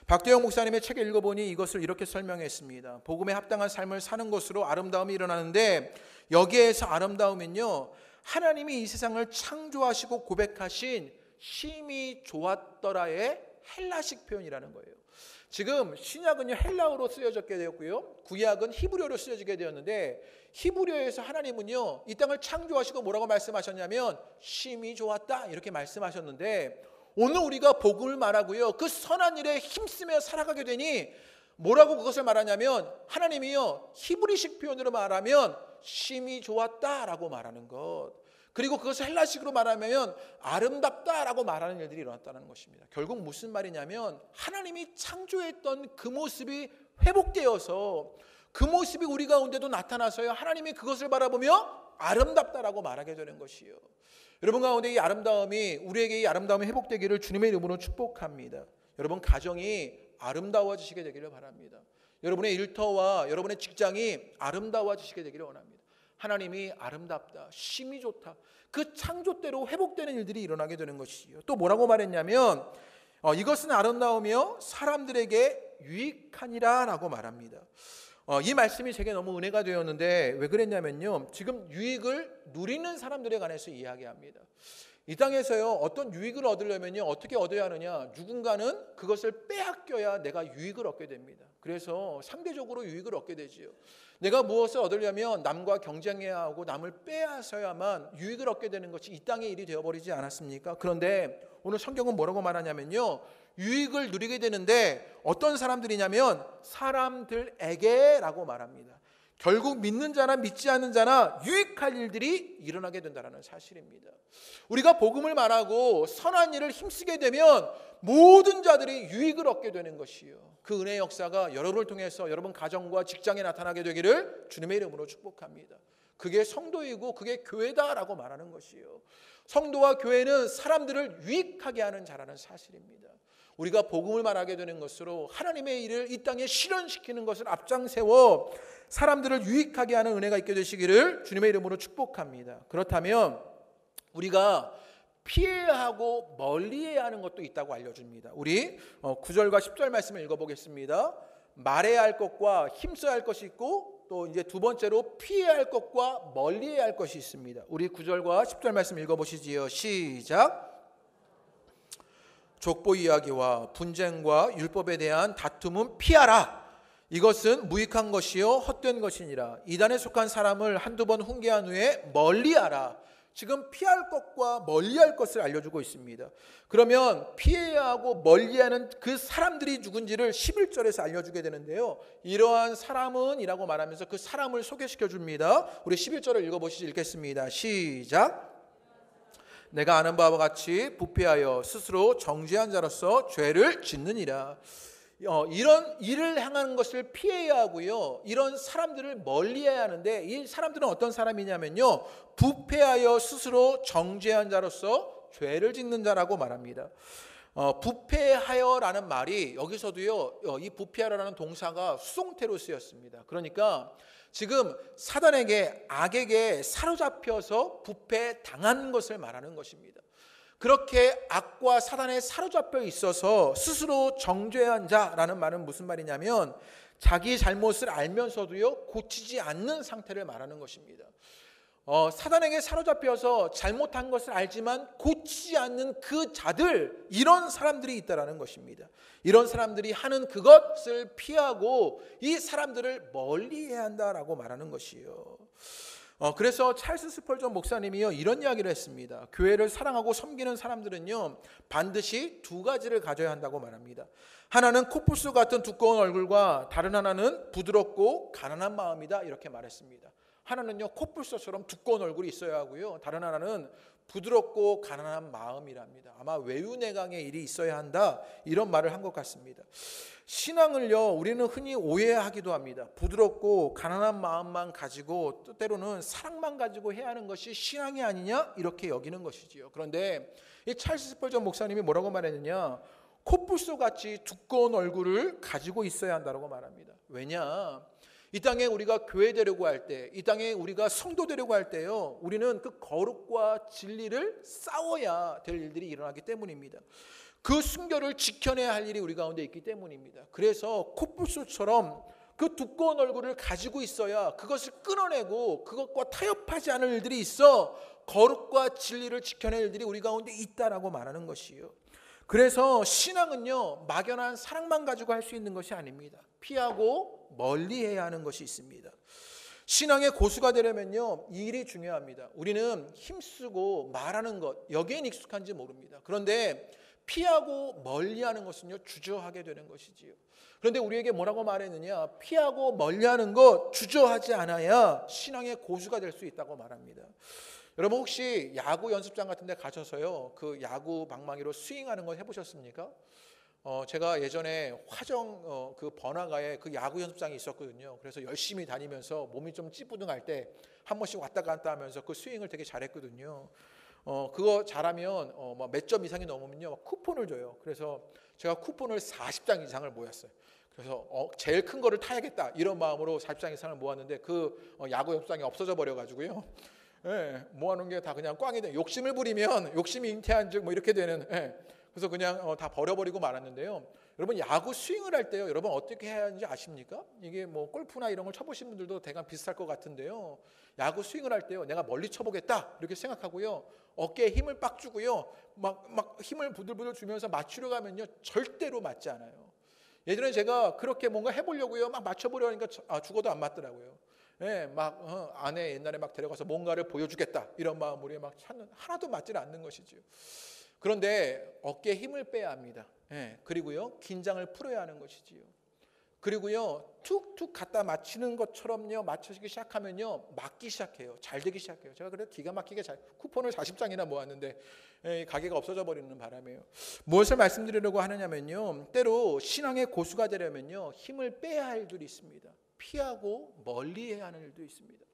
박대영 목사님의 책을 읽어보니 이것을 이렇게 설명했습니다. 복음에 합당한 삶을 사는 것으로 아름다움이 일어나는데, 여기에서 아름다움은요 하나님이 이 세상을 창조하시고 고백하신 심히 좋았더라의 헬라식 표현이라는 거예요. 지금 신약은요 헬라어로 쓰여졌게 되었고요, 구약은 히브리어로 쓰여지게 되었는데, 히브리어에서 하나님은요 이 땅을 창조하시고 뭐라고 말씀하셨냐면 심히 좋았다, 이렇게 말씀하셨는데, 오늘 우리가 복음을 말하고요 그 선한 일에 힘쓰며 살아가게 되니 뭐라고 그것을 말하냐면, 하나님이요 히브리식 표현으로 말하면 심히 좋았다라고 말하는 것, 그리고 그것을 헬라식으로 말하면 아름답다라고 말하는 일들이 일어났다는 것입니다. 결국 무슨 말이냐면, 하나님이 창조했던 그 모습이 회복되어서 그 모습이 우리 가운데도 나타나서요 하나님이 그것을 바라보며 아름답다라고 말하게 되는 것이요. 여러분 가운데 이 아름다움이, 우리에게 이 아름다움이 회복되기를 주님의 이름으로 축복합니다. 여러분 가정이 아름다워지시게 되기를 바랍니다. 여러분의 일터와 여러분의 직장이 아름다워지시게 되기를 원합니다. 하나님이 아름답다, 심히 좋다, 그 창조대로 회복되는 일들이 일어나게 되는 것이요. 또 뭐라고 말했냐면 이것은 아름다우며 사람들에게 유익하니라 라고 말합니다. 이 말씀이 제게 너무 은혜가 되었는데, 왜 그랬냐면요, 지금 유익을 누리는 사람들에 관해서 이야기합니다. 이 땅에서요 어떤 유익을 얻으려면요 어떻게 얻어야 하느냐, 누군가는 그것을 빼앗겨야 내가 유익을 얻게 됩니다. 그래서 상대적으로 유익을 얻게 되지요. 내가 무엇을 얻으려면 남과 경쟁해야 하고 남을 빼앗아야만 유익을 얻게 되는 것이 이 땅의 일이 되어버리지 않았습니까? 그런데 오늘 성경은 뭐라고 말하냐면요, 유익을 누리게 되는데 어떤 사람들이냐면 사람들에게 라고 말합니다. 결국 믿는 자나 믿지 않는 자나 유익할 일들이 일어나게 된다는 사실입니다. 우리가 복음을 말하고 선한 일을 힘쓰게 되면 모든 자들이 유익을 얻게 되는 것이요, 그 은혜의 역사가 여러분을 통해서 여러분 가정과 직장에 나타나게 되기를 주님의 이름으로 축복합니다. 그게 성도이고 그게 교회다라고 말하는 것이에요. 성도와 교회는 사람들을 유익하게 하는 자라는 사실입니다. 우리가 복음을 말하게 되는 것으로 하나님의 일을 이 땅에 실현시키는 것을 앞장세워 사람들을 유익하게 하는 은혜가 있게 되시기를 주님의 이름으로 축복합니다. 그렇다면 우리가 피해야 하고 멀리해야 하는 것도 있다고 알려줍니다. 우리 9절과 10절 말씀을 읽어보겠습니다. 말해야 할 것과 힘써야 할 것이 있고 또 이제 두 번째로 피해야 할 것과 멀리해야 할 것이 있습니다. 우리 9절과 10절 말씀 읽어보시지요. 시작. 족보 이야기와 분쟁과 율법에 대한 다툼은 피하라. 이것은 무익한 것이요 헛된 것이니라. 이단에 속한 사람을 한두 번 훈계한 후에 멀리하라. 지금 피할 것과 멀리할 것을 알려주고 있습니다. 그러면 피해야 하고 멀리하는 그 사람들이 누군지를 11절에서 알려주게 되는데요. 이러한 사람은 이라고 말하면서 그 사람을 소개시켜 줍니다. 우리 11절을 읽어보시죠. 읽겠습니다. 시작. 내가 아는 바와 같이 부패하여 스스로 정죄한 자로서 죄를 짓느니라. 이런 일을 행하는 것을 피해야 하고요. 이런 사람들을 멀리해야 하는데 이 사람들은 어떤 사람이냐면요. 부패하여 스스로 정죄한 자로서 죄를 짓는 자라고 말합니다. 부패하여라는 말이 여기서도요. 이 부패하여라는 동사가 수동태로 쓰였습니다. 그러니까 지금 사단에게 악에게 사로잡혀서 부패당한 것을 말하는 것입니다. 그렇게 악과 사단에 사로잡혀 있어서 스스로 정죄한 자라는 말은 무슨 말이냐면 자기 잘못을 알면서도요 고치지 않는 상태를 말하는 것입니다. 사단에게 사로잡혀서 잘못한 것을 알지만 고치지 않는 그 자들, 이런 사람들이 있다라는 것입니다. 이런 사람들이 하는 그것을 피하고 이 사람들을 멀리해야 한다라고 말하는 것이에요. 그래서 찰스 스펄전 목사님이요 이런 이야기를 했습니다. 교회를 사랑하고 섬기는 사람들은요 반드시 두 가지를 가져야 한다고 말합니다. 하나는 코뿔소 같은 두꺼운 얼굴과 다른 하나는 부드럽고 가난한 마음이다, 이렇게 말했습니다. 하나는요 코뿔소처럼 두꺼운 얼굴이 있어야 하고요, 다른 하나는 부드럽고 가난한 마음이랍니다. 아마 외유내강의 일이 있어야 한다, 이런 말을 한 것 같습니다. 신앙을요 우리는 흔히 오해하기도 합니다. 부드럽고 가난한 마음만 가지고 때로는 사랑만 가지고 해야 하는 것이 신앙이 아니냐, 이렇게 여기는 것이지요. 그런데 이 찰스 스펄전 목사님이 뭐라고 말했느냐, 코뿔소같이 두꺼운 얼굴을 가지고 있어야 한다고 말합니다. 왜냐, 이 땅에 우리가 교회 되려고 할 때, 이 땅에 우리가 성도 되려고 할 때요 우리는 그 거룩과 진리를 싸워야 될 일들이 일어나기 때문입니다. 그 순결을 지켜내야 할 일이 우리 가운데 있기 때문입니다. 그래서 코뿔소처럼 그 두꺼운 얼굴을 가지고 있어야 그것을 끊어내고 그것과 타협하지 않을 일들이 있어 거룩과 진리를 지켜낼 일들이 우리 가운데 있다라고 말하는 것이에요. 그래서 신앙은요 막연한 사랑만 가지고 할 수 있는 것이 아닙니다. 피하고 멀리해야 하는 것이 있습니다. 신앙의 고수가 되려면요 이 일이 중요합니다. 우리는 힘쓰고 말하는 것, 여기엔 익숙한지 모릅니다. 그런데 피하고 멀리하는 것은요 주저하게 되는 것이지요. 그런데 우리에게 뭐라고 말했느냐, 피하고 멀리하는 것 주저하지 않아야 신앙의 고수가 될 수 있다고 말합니다. 여러분 혹시 야구 연습장 같은 데 가셔서요 그 야구 방망이로 스윙하는 거 해보셨습니까? 제가 예전에 화정 그 번화가에 그 야구 연습장이 있었거든요. 그래서 열심히 다니면서 몸이 좀 찌뿌둥할 때 한 번씩 왔다 갔다 하면서 그 스윙을 되게 잘했거든요. 그거 잘하면 몇 점 이상이 넘으면요 쿠폰을 줘요. 그래서 제가 쿠폰을 40장 이상을 모았어요. 그래서 제일 큰 거를 타야겠다, 이런 마음으로 40장 이상을 모았는데 그 야구 연습장이 없어져 버려가지고요. 예, 모아놓은 게 다 그냥 꽝이 돼. 욕심을 부리면 욕심이 잉태한즉 뭐 이렇게 되는. 예, 그래서 그냥 다 버려버리고 말았는데요. 여러분 야구 스윙을 할 때요, 여러분 어떻게 해야 하는지 아십니까? 이게 뭐 골프나 이런 걸 쳐보신 분들도 대강 비슷할 것 같은데요. 야구 스윙을 할 때요, 내가 멀리 쳐보겠다 이렇게 생각하고요, 어깨에 힘을 빡 주고요, 막 힘을 부들부들 주면서 맞추려 가면요 절대로 맞지 않아요. 예전에 제가 그렇게 뭔가 해보려고요, 막 맞춰보려 하니까 죽어도 안 맞더라고요. 예, 막 아내 옛날에 막 데려가서 뭔가를 보여주겠다 이런 마음으로 막 찾는, 하나도 맞지는 않는 것이지요. 그런데 어깨에 힘을 빼야 합니다. 예, 그리고요 긴장을 풀어야 하는 것이지요. 그리고요 툭툭 갖다 맞히는 것처럼요 맞춰지기 시작하면요 맞기 시작해요. 잘 되기 시작해요. 제가 그래도 기가 막히게 쿠폰을 40장이나 모았는데 가게가 없어져 버리는 바람에요. 무엇을 말씀드리려고 하느냐면요, 때로 신앙의 고수가 되려면요 힘을 빼야 할 일들이 있습니다. 피하고 멀리해야 하는 일도 있습니다.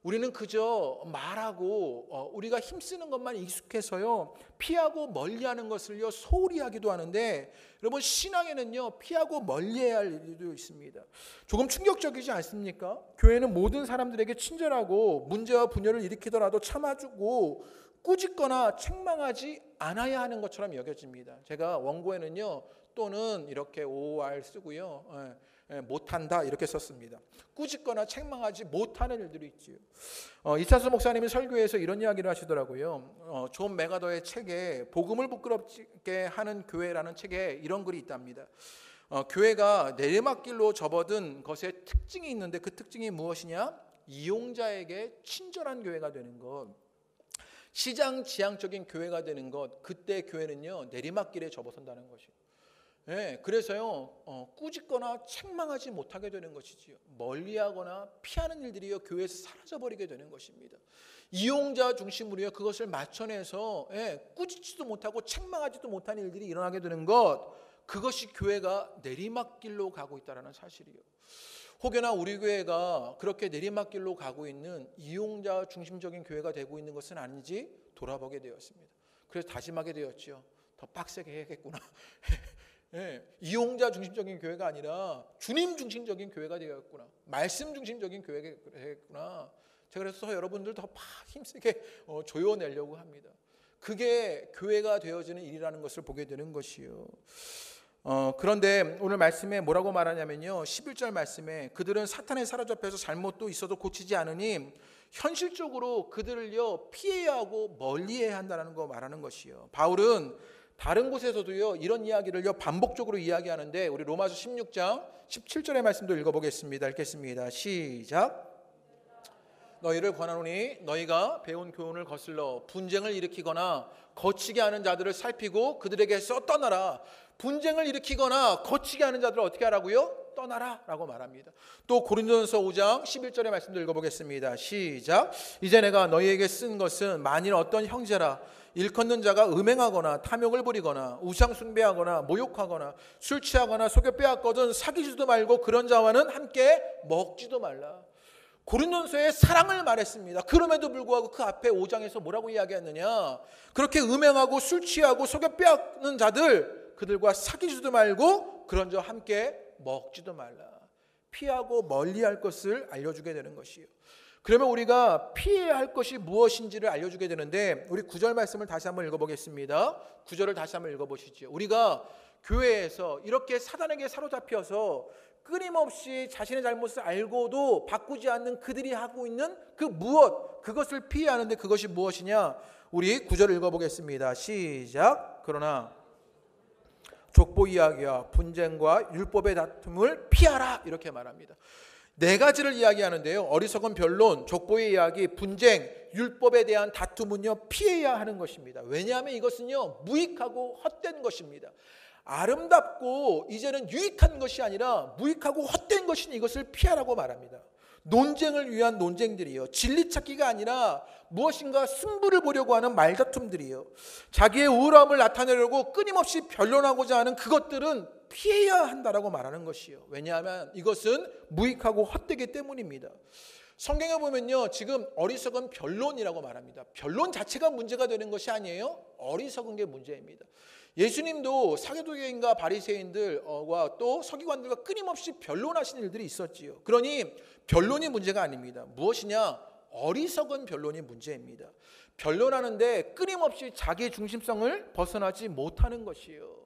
우리는 그저 말하고 우리가 힘쓰는 것만 익숙해서요, 피하고 멀리하는 것을요 소홀히 하기도 하는데, 여러분 신앙에는요 피하고 멀리해야 할 일도 있습니다. 조금 충격적이지 않습니까? 교회는 모든 사람들에게 친절하고 문제와 분열을 일으키더라도 참아주고 꾸짖거나 책망하지 않아야 하는 것처럼 여겨집니다. 제가 원고에는요 또는 이렇게 OR 쓰고요, 못한다 이렇게 썼습니다. 꾸짖거나 책망하지 못하는 일들이 있지요. 이찬수 목사님이 설교에서 이런 이야기를 하시더라고요. 존 맥아더의 책에 복음을 부끄럽게 하는 교회라는 책에 이런 글이 있답니다. 교회가 내리막길로 접어든 것에 특징이 있는데 그 특징이 무엇이냐? 이용자에게 친절한 교회가 되는 것, 시장 지향적인 교회가 되는 것. 그때 교회는요 내리막길에 접어선다는 것이에요. 그래서요 꾸짖거나 책망하지 못하게 되는 것이지요. 멀리하거나 피하는 일들이요 교회에서 사라져버리게 되는 것입니다. 이용자 중심으로요 그것을 맞춰내서 꾸짖지도 못하고 책망하지도 못하는 일들이 일어나게 되는 것, 그것이 교회가 내리막길로 가고 있다는 사실이요. 혹여나 우리 교회가 그렇게 내리막길로 가고 있는 이용자 중심적인 교회가 되고 있는 것은 아닌지 돌아보게 되었습니다. 그래서 다짐하게 되었죠. 더 빡세게 해야겠구나. 이용자 중심적인 교회가 아니라 주님 중심적인 교회가 되었구나. 말씀 중심적인 교회가 되겠구나. 제가 그래서 여러분들 더 힘세게 조여내려고 합니다. 그게 교회가 되어지는 일이라는 것을 보게 되는 것이요. 그런데 오늘 말씀에 뭐라고 말하냐면요, 11절 말씀에 그들은 사탄에 사로잡혀서 잘못도 있어도 고치지 않으니 현실적으로 그들을요 피해야 하고 멀리해야 한다는 거 말하는 것이요. 바울은 다른 곳에서도요 이런 이야기를요 반복적으로 이야기하는데, 우리 로마서 16장 17절의 말씀도 읽어보겠습니다. 읽겠습니다. 시작. 너희를 권하노니 너희가 배운 교훈을 거슬러 분쟁을 일으키거나 거치게 하는 자들을 살피고 그들에게서 떠나라. 분쟁을 일으키거나 거치게 하는 자들을 어떻게 하라고요? 떠나라 라고 말합니다. 또 고린도전서 5장 11절의 말씀도 읽어보겠습니다. 시작. 이제 내가 너희에게 쓴 것은 만일 어떤 형제라 일컫는 자가 음행하거나 탐욕을 부리거나 우상 숭배하거나 모욕하거나 술 취하거나 속여 빼앗거든 사귀지도 말고 그런 자와는 함께 먹지도 말라. 고린도전서에 사랑을 말했습니다. 그럼에도 불구하고 그 앞에 5장에서 뭐라고 이야기했느냐? 그렇게 음행하고 술 취하고 속여 빼앗는 자들, 그들과 사귀지도 말고 그런 자와 함께 먹지도 말라. 피하고 멀리할 것을 알려주게 되는 것이에요. 그러면 우리가 피해야 할 것이 무엇인지를 알려주게 되는데, 우리 9절 말씀을 다시 한번 읽어보겠습니다. 9절을 다시 한번 읽어보시죠. 우리가 교회에서 이렇게 사단에게 사로잡혀서 끊임없이 자신의 잘못을 알고도 바꾸지 않는 그들이 하고 있는 그 무엇, 그것을 피해야 하는데 그것이 무엇이냐? 우리 9절을 읽어보겠습니다. 시작. 그러나 족보 이야기와 분쟁과 율법의 다툼을 피하라 이렇게 말합니다. 네 가지를 이야기하는데요. 어리석은 변론, 족보의 이야기, 분쟁, 율법에 대한 다툼은요 피해야 하는 것입니다. 왜냐하면 이것은요 무익하고 헛된 것입니다. 아름답고 이제는 유익한 것이 아니라 무익하고 헛된 것이니 이것을 피하라고 말합니다. 논쟁을 위한 논쟁들이요, 진리 찾기가 아니라 무엇인가 승부를 보려고 하는 말다툼들이요, 자기의 우월함을 나타내려고 끊임없이 변론하고자 하는 그것들은 피해야 한다라고 말하는 것이요. 왜냐하면 이것은 무익하고 헛되기 때문입니다. 성경에 보면요 지금 어리석은 변론이라고 말합니다. 변론 자체가 문제가 되는 것이 아니에요. 어리석은 게 문제입니다. 예수님도 사두개인과 바리새인들과 또 서기관들과 끊임없이 변론하시는 일들이 있었지요. 그러니 변론이 문제가 아닙니다. 무엇이냐? 어리석은 변론이 문제입니다. 변론하는데 끊임없이 자기 중심성을 벗어나지 못하는 것이요.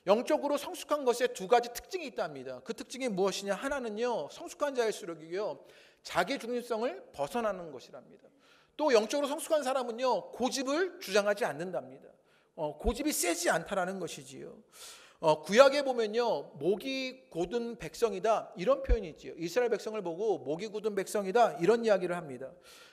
영적으로 성숙한 것에 두 가지 특징이 있답니다. 그 특징이 무엇이냐? 하나는요 성숙한 자일수록이요 자기 중심성을 벗어나는 것이랍니다. 또 영적으로 성숙한 사람은요 고집을 주장하지 않는답니다. 고집이 세지 않다라는 것이지요. 구약에 보면요 목이 곧은 백성이다 이런 표현이 있지요. 이스라엘 백성을 보고 목이 곧은 백성이다 이런 이야기를 합니다.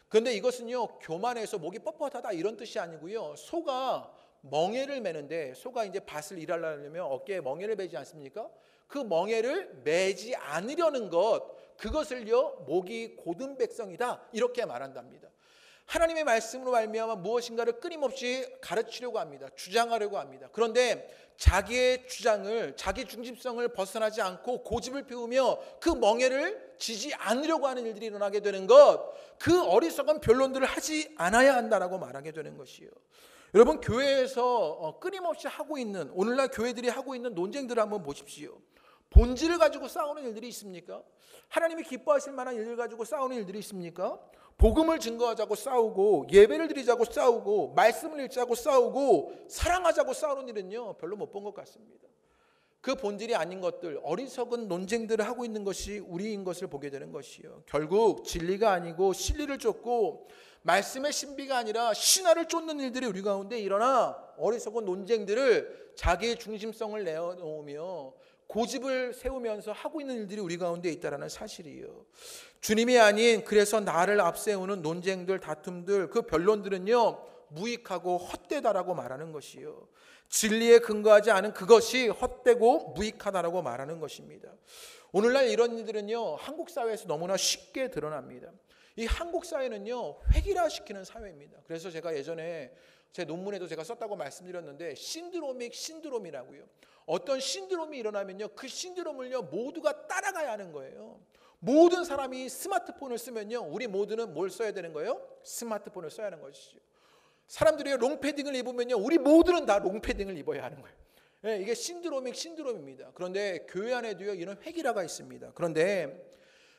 그런데 이것은요 교만해서 목이 뻣뻣하다 이런 뜻이 아니고요, 소가 멍에를 매는데, 소가 이제 밭을 일하려면 어깨에 멍에를 매지 않습니까? 그 멍에를 매지 않으려는 것, 그것을요 목이 곧은 백성이다 이렇게 말한답니다. 하나님의 말씀으로 말미암아 무엇인가를 끊임없이 가르치려고 합니다. 주장하려고 합니다. 그런데 자기의 주장을, 자기 중심성을 벗어나지 않고 고집을 피우며 그 멍에를 지지 않으려고 하는 일들이 일어나게 되는 것, 그 어리석은 변론들을 하지 않아야 한다라고 말하게 되는 것이요. 여러분, 교회에서 끊임없이 하고 있는, 오늘날 교회들이 하고 있는 논쟁들을 한번 보십시오. 본질을 가지고 싸우는 일들이 있습니까? 하나님이 기뻐하실 만한 일을 가지고 싸우는 일들이 있습니까? 복음을 증거하자고 싸우고, 예배를 드리자고 싸우고, 말씀을 읽자고 싸우고, 사랑하자고 싸우는 일은요, 별로 못 본 것 같습니다. 그 본질이 아닌 것들, 어리석은 논쟁들을 하고 있는 것이 우리인 것을 보게 되는 것이요. 결국 진리가 아니고 진리를 쫓고 말씀의 신비가 아니라 신화를 쫓는 일들이 우리 가운데 일어나 어리석은 논쟁들을 자기의 중심성을 내어놓으며 고집을 세우면서 하고 있는 일들이 우리 가운데 있다는 사실이에요. 주님이 아닌 그래서 나를 앞세우는 논쟁들, 다툼들, 그 변론들은요, 무익하고 헛되다라고 말하는 것이요. 진리에 근거하지 않은 그것이 헛되고 무익하다라고 말하는 것입니다. 오늘날 이런 일들은요, 한국 사회에서 너무나 쉽게 드러납니다. 이 한국 사회는요, 획일화시키는 사회입니다. 그래서 제가 예전에 제 논문에도 제가 썼다고 말씀드렸는데, 신드로믹 신드롬이라고요. 어떤 신드롬이 일어나면요, 그 신드롬을요 모두가 따라가야 하는 거예요. 모든 사람이 스마트폰을 쓰면요, 우리 모두는 뭘 써야 되는 거예요? 스마트폰을 써야 하는 것이죠. 사람들이 롱패딩을 입으면요, 우리 모두는 다 롱패딩을 입어야 하는 거예요. 네, 이게 신드로믹 신드롬입니다. 그런데 교회 안에도요, 이런 획일화가 있습니다. 그런데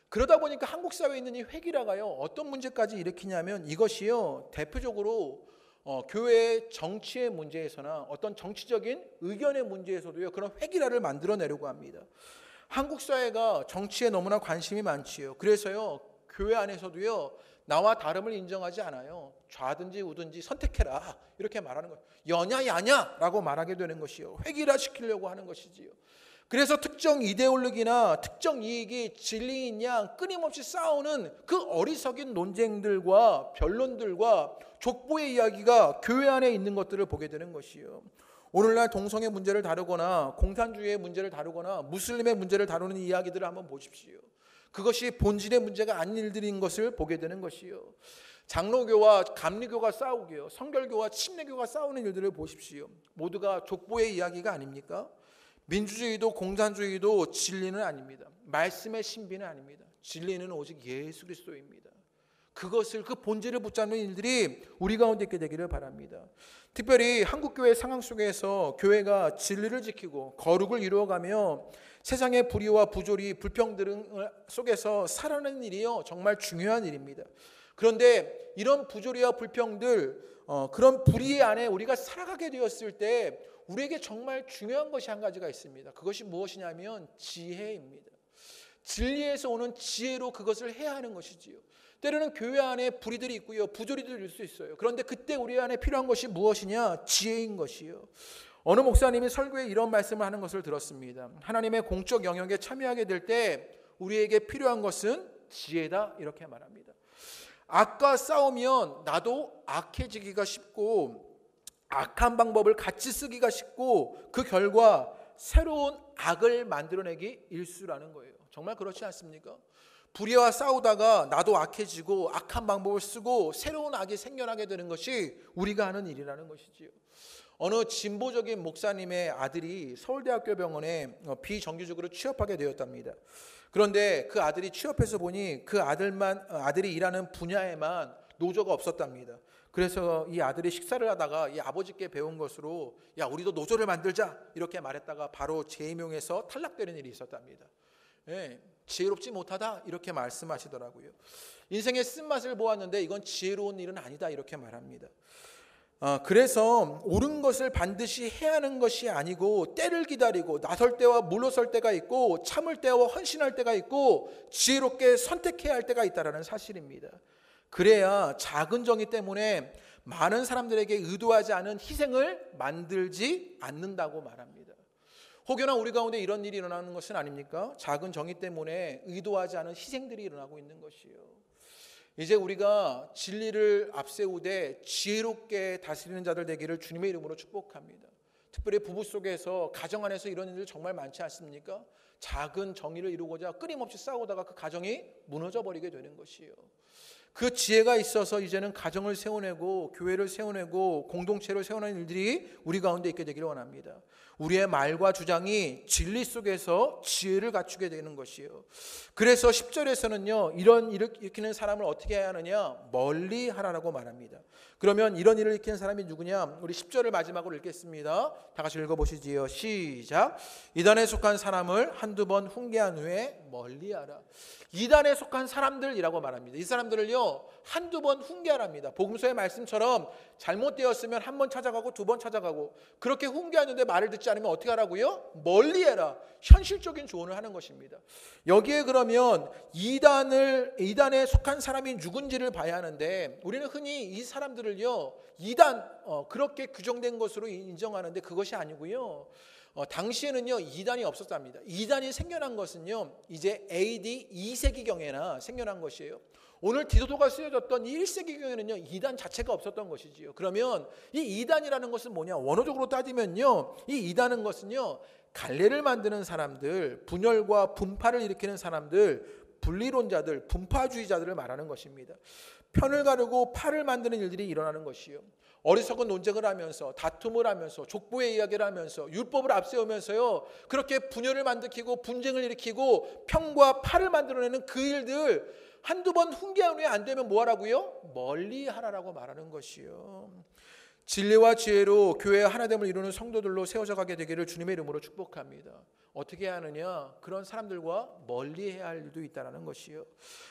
그러다 보니까 한국 사회에 있는 이 획일화가요, 어떤 문제까지 일으키냐면, 이것이요, 대표적으로 교회의 정치의 문제에서나 어떤 정치적인 의견의 문제에서도요, 그런 획일화를 만들어내려고 합니다. 한국 사회가 정치에 너무나 관심이 많지요. 그래서요, 교회 안에서도요, 나와 다름을 인정하지 않아요. 좌든지 우든지 선택해라, 이렇게 말하는 거예요. 여냐 야냐 라고 말하게 되는 것이요, 획일화시키려고 하는 것이지요. 그래서 특정 이데올로기나 특정 이익이 진리인 양 끊임없이 싸우는 그 어리석인 논쟁들과 변론들과 족보의 이야기가 교회 안에 있는 것들을 보게 되는 것이요. 오늘날 동성애 문제를 다루거나 공산주의의 문제를 다루거나 무슬림의 문제를 다루는 이야기들을 한번 보십시오. 그것이 본질의 문제가 아닌 일들인 것을 보게 되는 것이요. 장로교와 감리교가 싸우고요, 성결교와 침례교가 싸우는 일들을 보십시오. 모두가 족보의 이야기가 아닙니까? 민주주의도 공산주의도 진리는 아닙니다. 말씀의 신비는 아닙니다. 진리는 오직 예수 그리스도입니다. 그것을, 그 본질을 붙잡는 일들이 우리 가운데 있게 되기를 바랍니다. 특별히 한국교회 상황 속에서 교회가 진리를 지키고 거룩을 이루어가며 세상의 불의와 부조리, 불평등 속에서 살아가는 일이요, 정말 중요한 일입니다. 그런데 이런 부조리와 불평들, 그런 불의 안에 우리가 살아가게 되었을 때 우리에게 정말 중요한 것이 한 가지가 있습니다. 그것이 무엇이냐면 지혜입니다. 진리에서 오는 지혜로 그것을 해야 하는 것이지요. 때로는 교회 안에 불의들이 있고요, 부조리들이 있을 수 있어요. 그런데 그때 우리 안에 필요한 것이 무엇이냐? 지혜인 것이요. 어느 목사님이 설교에 이런 말씀을 하는 것을 들었습니다. 하나님의 공적 영역에 참여하게 될 때 우리에게 필요한 것은 지혜다, 이렇게 말합니다. 악과 싸우면 나도 악해지기가 쉽고 악한 방법을 같이 쓰기가 쉽고 그 결과 새로운 악을 만들어내기 일수라는 거예요. 정말 그렇지 않습니까? 불의와 싸우다가 나도 악해지고 악한 방법을 쓰고 새로운 악이 생겨나게 되는 것이 우리가 하는 일이라는 것이지요. 어느 진보적인 목사님의 아들이 서울대학교 병원에 비정규직으로 취업하게 되었답니다. 그런데 그 아들이 취업해서 보니 그 아들이 일하는 분야에만 노조가 없었답니다. 그래서 이 아들이 식사를 하다가 이 아버지께 배운 것으로, 야, 우리도 노조를 만들자, 이렇게 말했다가 바로 재임용해서 탈락되는 일이 있었답니다. 예, 지혜롭지 못하다, 이렇게 말씀하시더라고요. 인생의 쓴맛을 보았는데 이건 지혜로운 일은 아니다, 이렇게 말합니다. 그래서 옳은 것을 반드시 해야 하는 것이 아니고 때를 기다리고 나설 때와 물러설 때가 있고 참을 때와 헌신할 때가 있고 지혜롭게 선택해야 할 때가 있다는 사실입니다. 그래야 작은 정의 때문에 많은 사람들에게 의도하지 않은 희생을 만들지 않는다고 말합니다. 혹여나 우리 가운데 이런 일이 일어나는 것은 아닙니까? 작은 정의 때문에 의도하지 않은 희생들이 일어나고 있는 것이요. 이제 우리가 진리를 앞세우되 지혜롭게 다스리는 자들 되기를 주님의 이름으로 축복합니다. 특별히 부부 속에서, 가정 안에서 이런 일들 정말 많지 않습니까? 작은 정의를 이루고자 끊임없이 싸우다가 그 가정이 무너져 버리게 되는 것이요. 그 지혜가 있어서 이제는 가정을 세워내고 교회를 세워내고 공동체를 세워내는 일들이 우리 가운데 있게 되기를 원합니다. 우리의 말과 주장이 진리 속에서 지혜를 갖추게 되는 것이요. 그래서 10절에서는요, 이런 일을 일으키는 사람을 어떻게 해야 하느냐? 멀리 하라라고 말합니다. 그러면 이런 일을 일으키는 사람이 누구냐? 우리 10절을 마지막으로 읽겠습니다. 다 같이 읽어보시지요. 시작. 이단에 속한 사람을 한두 번 훈계한 후에 멀리하라. 이단에 속한 사람들이라고 말합니다. 이 사람들을요, 한두 번 훈계하랍니다. 복음서의 말씀처럼 잘못되었으면 한 번 찾아가고 두 번 찾아가고, 그렇게 훈계하는데 말을 듣지 않으면 어떻게 하라고요? 멀리해라. 현실적인 조언을 하는 것입니다. 여기에 그러면 이단에 속한 사람이 누군지를 봐야 하는데, 우리는 흔히 이 사람들을요, 이단 그렇게 규정된 것으로 인정하는데 그것이 아니고요. 당시에는요, 이단이 없었답니다. 이단이 생겨난 것은요, 이제 AD 2세기경에나 생겨난 것이에요. 오늘 디도도가 쓰여졌던 1세기경에는요, 이단 자체가 없었던 것이지요. 그러면 이 이단이라는 것은 뭐냐? 원어적으로 따지면요, 이 이단은 것은요, 갈래를 만드는 사람들, 분열과 분파를 일으키는 사람들, 분리론자들, 분파주의자들을 말하는 것입니다. 편을 가르고 파를 만드는 일들이 일어나는 것이요. 어리석은 논쟁을 하면서, 다툼을 하면서, 족보의 이야기를 하면서, 율법을 앞세우면서요, 그렇게 분열을 만들고 분쟁을 일으키고 평과 파를 만들어내는 그 일들, 한두 번 훈계한 후에 안 되면 뭐 하라고요? 멀리 하라라고 말하는 것이요. 진리와 지혜로 교회의 하나됨을 이루는 성도들로 세워져 가게 되기를 주님의 이름으로 축복합니다. 어떻게 해야 하느냐? 그런 사람들과 멀리해야 할 일도 있다는 것이요.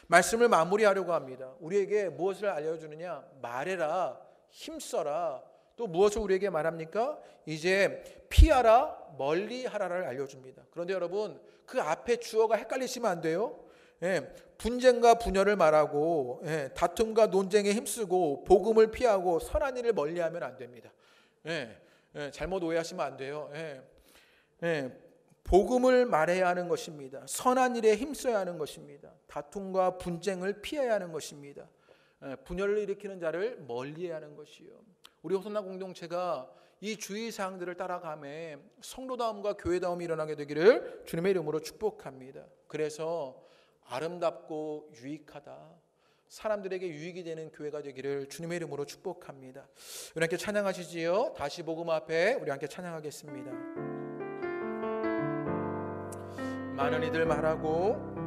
말씀을 마무리하려고 합니다. 우리에게 무엇을 알려주느냐? 말해라, 힘써라. 또 무엇을 우리에게 말합니까? 이제 피하라, 멀리하라를 알려줍니다. 그런데 여러분, 그 앞에 주어가 헷갈리시면 안 돼요. 분쟁과 분열을 말하고 다툼과 논쟁에 힘쓰고 복음을 피하고 선한 일을 멀리하면 안 됩니다. 잘못 오해하시면 안 돼요. 복음을 말해야 하는 것입니다. 선한 일에 힘써야 하는 것입니다. 다툼과 분쟁을 피해야 하는 것입니다. 분열을 일으키는 자를 멀리해야 하는 것이요. 우리 호선나 공동체가 이 주의사항들을 따라가며 성도다움과 교회다움이 일어나게 되기를 주님의 이름으로 축복합니다. 그래서 아름답고 유익하다, 사람들에게 유익이 되는 교회가 되기를 주님의 이름으로 축복합니다. 우리 함께 찬양하시지요. 다시 복음 앞에 우리 함께 찬양하겠습니다. 많은 이들 말하고